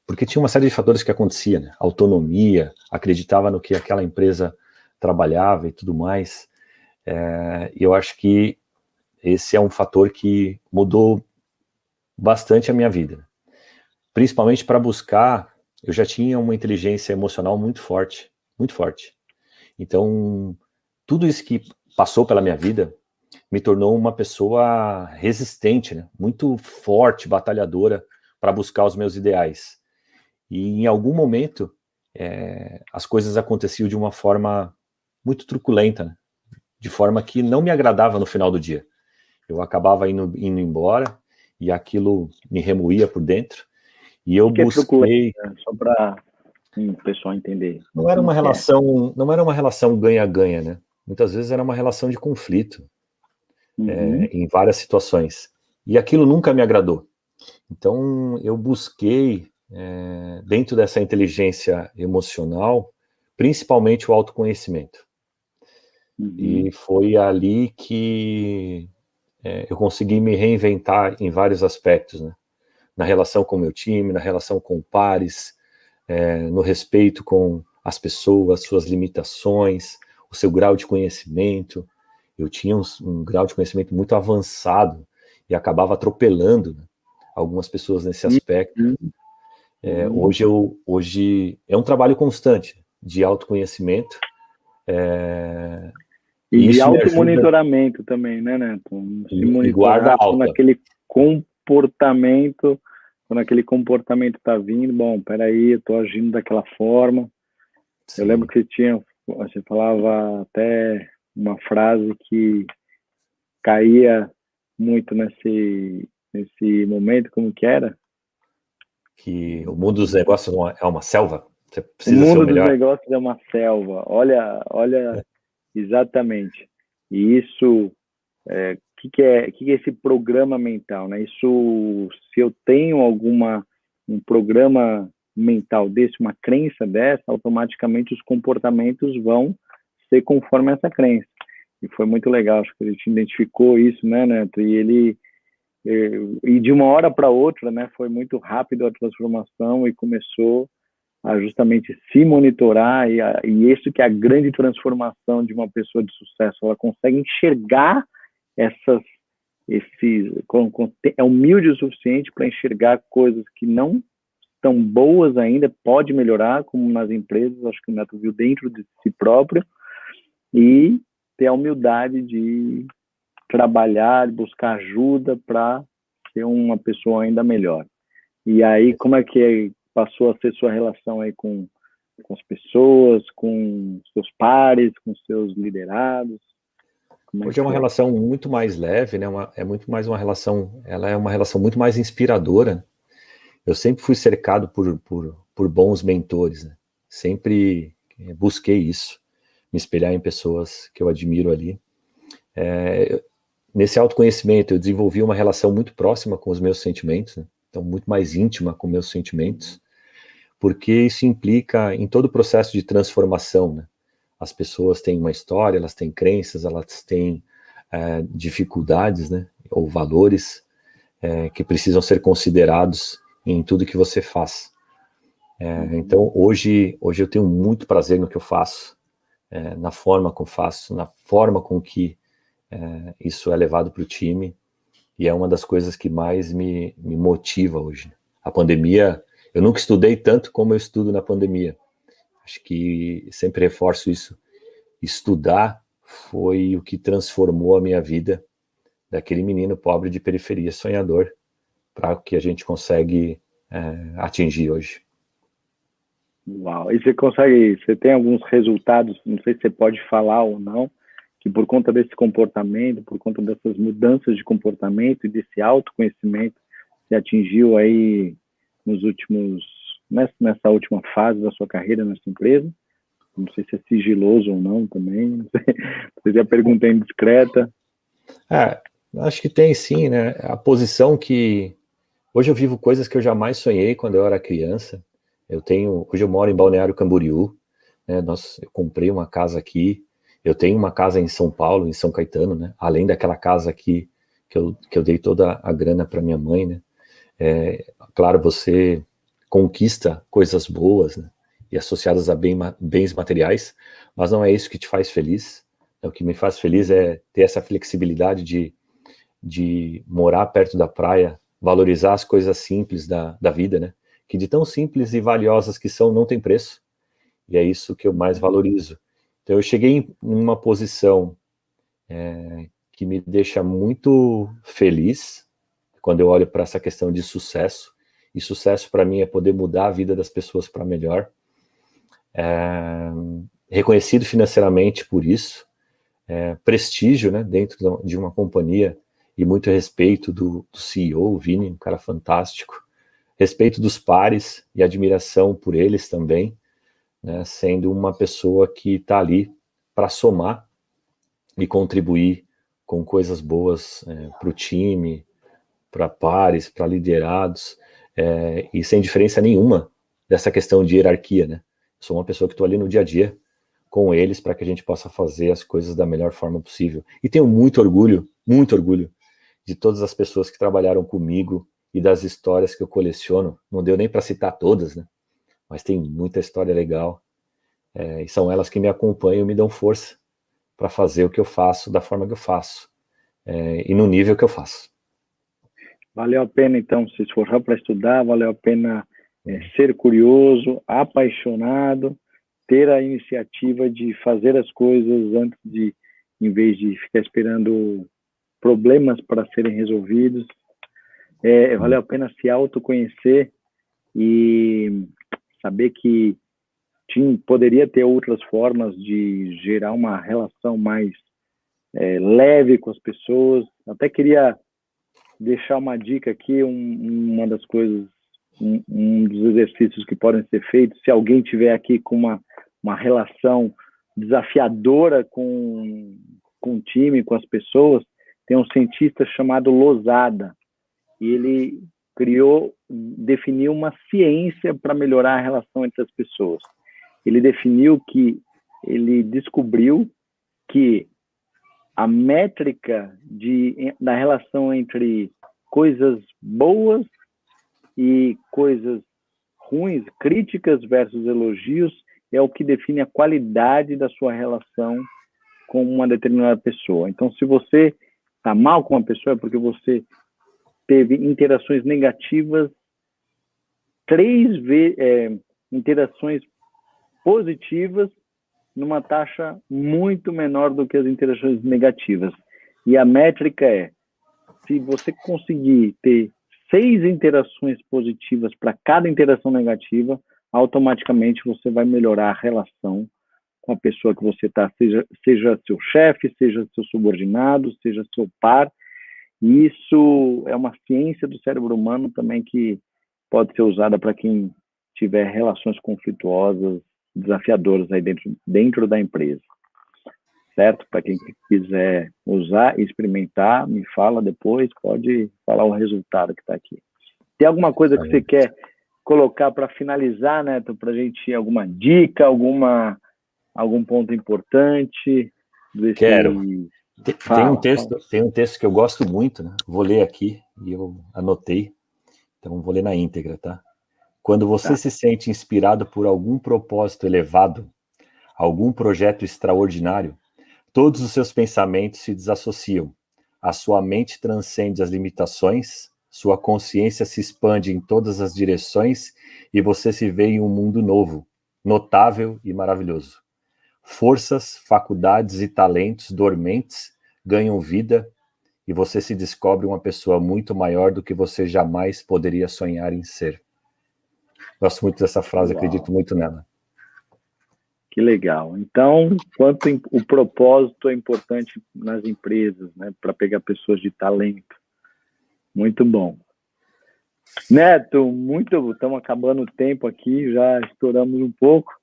porque tinha uma série de fatores que acontecia, né? Autonomia, acreditava no que aquela empresa trabalhava e tudo mais. E eu acho que esse é um fator que mudou bastante a minha vida. Principalmente para buscar, eu já tinha uma inteligência emocional muito forte, muito forte. Então, tudo isso que passou pela minha vida me tornou uma pessoa resistente, né? Muito forte, batalhadora para buscar os meus ideais. E em algum momento, as coisas aconteciam de uma forma muito truculenta, né? De forma que não me agradava no final do dia. Eu acabava indo embora e aquilo me remoía por dentro. E eu Que é truculência? busquei... Só para o pessoal entender. Não era uma relação, não era uma relação ganha-ganha, né? Muitas vezes era uma relação de conflito, em várias situações. E aquilo nunca me agradou. Então, eu busquei, dentro dessa inteligência emocional, principalmente o autoconhecimento. E foi ali que eu consegui me reinventar em vários aspectos, né? Na relação com o meu time, na relação com pares, no respeito com as pessoas, suas limitações, o seu grau de conhecimento. Eu tinha um grau de conhecimento muito avançado e acabava atropelando, né, algumas pessoas nesse aspecto. Hoje é um trabalho constante de autoconhecimento. E de Isso me ajuda. automonitoramento também, né, Neto? Se E guarda monitorar quando alta. aquele comportamento está vindo, bom, peraí, eu estou agindo daquela forma. Sim. Eu lembro que você falava até uma frase que caía muito nesse momento, como que era? Que o mundo dos negócios é uma selva. Você O precisa ser o mundo dos melhor. negócios é uma selva. Olha, exatamente. E isso, que é esse programa mental, né? Isso, se eu tenho um programa mental desse, uma crença dessa, automaticamente os comportamentos vão ser conforme essa crença. E foi muito legal, acho que a gente identificou isso, né, Neto? E de uma hora para outra, né, foi muito rápido a transformação e começou a justamente se monitorar e isso que é a grande transformação de uma pessoa de sucesso, ela consegue enxergar é humilde o suficiente para enxergar coisas que não estão boas ainda, pode melhorar, como nas empresas, acho que o Neto viu dentro de si próprio, e ter a humildade de trabalhar, buscar ajuda para ser uma pessoa ainda melhor. E aí, como é que passou a ser sua relação aí com as pessoas, com seus pares, com seus liderados? Hoje é uma relação muito mais leve, né? É muito mais uma relação, ela é uma relação muito mais inspiradora. Eu sempre fui cercado por bons mentores, né? Sempre busquei isso, me espelhar em pessoas que eu admiro ali. Nesse autoconhecimento, eu desenvolvi uma relação muito próxima com os meus sentimentos, né? Então muito mais íntima com meus sentimentos, porque isso implica em todo o processo de transformação, né? As pessoas têm uma história, elas têm crenças, elas têm dificuldades, né? Ou valores que precisam ser considerados em tudo que você faz. Então, hoje eu tenho muito prazer no que eu faço, na forma como faço, na forma com que isso é levado para o time, e é uma das coisas que mais me motiva hoje. A pandemia, Eu nunca estudei tanto como eu estudo na pandemia. Acho que sempre reforço isso. Estudar foi o que transformou a minha vida daquele menino pobre de periferia sonhador para o que a gente consegue atingir hoje. Uau! E você tem alguns resultados, não sei se você pode falar ou não, que por conta desse comportamento, por conta dessas mudanças de comportamento e desse autoconhecimento, você atingiu aí nessa última fase da sua carreira nessa empresa? Não sei se é sigiloso ou não também, não sei se a pergunta é indiscreta. Acho que tem sim, né? A posição que... Hoje eu vivo coisas que eu jamais sonhei quando eu era criança. Hoje eu moro em Balneário Camboriú, né? Eu comprei uma casa aqui, eu tenho uma casa em São Paulo, em São Caetano, né? Além daquela casa aqui que eu dei toda a grana para minha mãe, né? Claro, você conquista coisas boas, né? E associadas a bens materiais, mas não é isso que te faz feliz. O que me faz feliz é ter essa flexibilidade de morar perto da praia, valorizar as coisas simples da vida, né? Que de tão simples e valiosas que são, não tem preço. E é isso que eu mais valorizo. Então eu cheguei em uma posição que me deixa muito feliz quando eu olho para essa questão de sucesso. E sucesso para mim é poder mudar a vida das pessoas para melhor. Reconhecido financeiramente por isso. Prestígio, né, dentro de uma companhia e muito respeito do CEO, o Vini, um cara fantástico. Respeito dos pares e admiração por eles também, né, sendo uma pessoa que está ali para somar e contribuir com coisas boas para o time, para pares, para liderados, e sem diferença nenhuma dessa questão de hierarquia, né? Sou uma pessoa que estou ali no dia a dia com eles para que a gente possa fazer as coisas da melhor forma possível. E tenho muito orgulho de todas as pessoas que trabalharam comigo e das histórias que eu coleciono. Não deu nem para citar todas, né? Mas tem muita história legal. E são elas que me acompanham e me dão força para fazer o que eu faço da forma que eu faço. E no nível que eu faço. Valeu a pena, então, se esforçar para estudar, valeu a pena ser curioso, apaixonado, ter a iniciativa de fazer as coisas em vez de ficar esperando problemas para serem resolvidos. Valeu a pena se autoconhecer e saber que poderia ter outras formas de gerar uma relação mais leve com as pessoas. Até queria deixar uma dica aqui, uma das coisas, um dos exercícios que podem ser feitos, se alguém tiver aqui com uma relação desafiadora com o time, com as pessoas, tem um cientista chamado Losada, e ele definiu uma ciência para melhorar a relação entre as pessoas. Ele descobriu que a métrica da relação entre coisas boas e coisas ruins, críticas versus elogios, é o que define a qualidade da sua relação com uma determinada pessoa. Então, se você está mal com uma pessoa, é porque você teve interações negativas, 3 interações positivas numa taxa muito menor do que as interações negativas. E a métrica se você conseguir ter 6 interações positivas para cada interação negativa, automaticamente você vai melhorar a relação com a pessoa que você está, seja seu chefe, seja seu subordinado, seja seu par. E isso é uma ciência do cérebro humano também que pode ser usada para quem tiver relações conflituosas, desafiadoras aí dentro da empresa. Certo? Para quem quiser usar e experimentar, me fala depois, pode falar o resultado que está aqui. Tem alguma coisa que você quer colocar para finalizar, Neto, para a gente alguma dica, algum ponto importante? Quero. Tem um texto que eu gosto muito, né? Vou ler aqui e eu anotei, então vou ler na íntegra, tá? Quando você se sente inspirado por algum propósito elevado, algum projeto extraordinário, todos os seus pensamentos se desassociam. A sua mente transcende as limitações, sua consciência se expande em todas as direções e você se vê em um mundo novo, notável e maravilhoso. Forças, faculdades e talentos dormentes ganham vida e você se descobre uma pessoa muito maior do que você jamais poderia sonhar em ser. Gosto muito dessa frase, acredito muito nela. Que legal. Então, o propósito é importante nas empresas, né, para pegar pessoas de talento. Muito bom. Neto, estamos acabando o tempo aqui, já estouramos um pouco,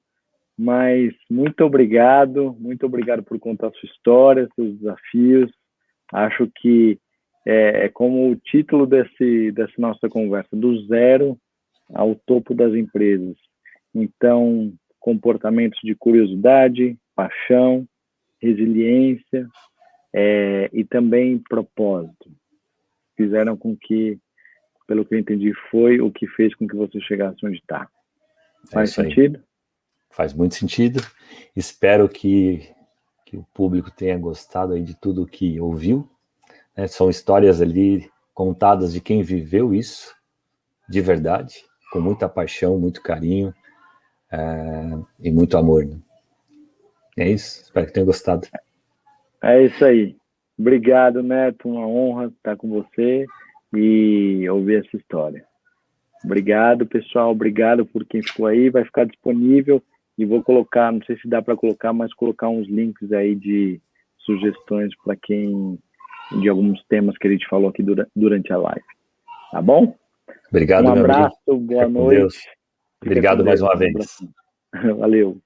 mas muito obrigado por contar a sua história, seus desafios. Acho que é como o título dessa nossa conversa, do zero ao topo das empresas. Então, comportamentos de curiosidade, paixão, resiliência e também propósito. Fizeram com que, pelo que eu entendi, foi o que fez com que você chegasse onde está. Faz sentido? Faz muito sentido. Espero que o público tenha gostado aí de tudo que ouviu. São histórias ali contadas de quem viveu isso de verdade, com muita paixão, muito carinho e muito amor. Né? É isso, espero que tenha gostado. É isso aí. Obrigado, Neto, uma honra estar com você e ouvir essa história. Obrigado, pessoal, obrigado por quem ficou aí, vai ficar disponível e vou colocar, não sei se dá para colocar, mas colocar uns links aí de sugestões para quem, de alguns temas que a gente falou aqui durante a live. Tá bom? Obrigado, um abraço, meu amigo. Boa noite. Obrigado mais uma vez. Valeu.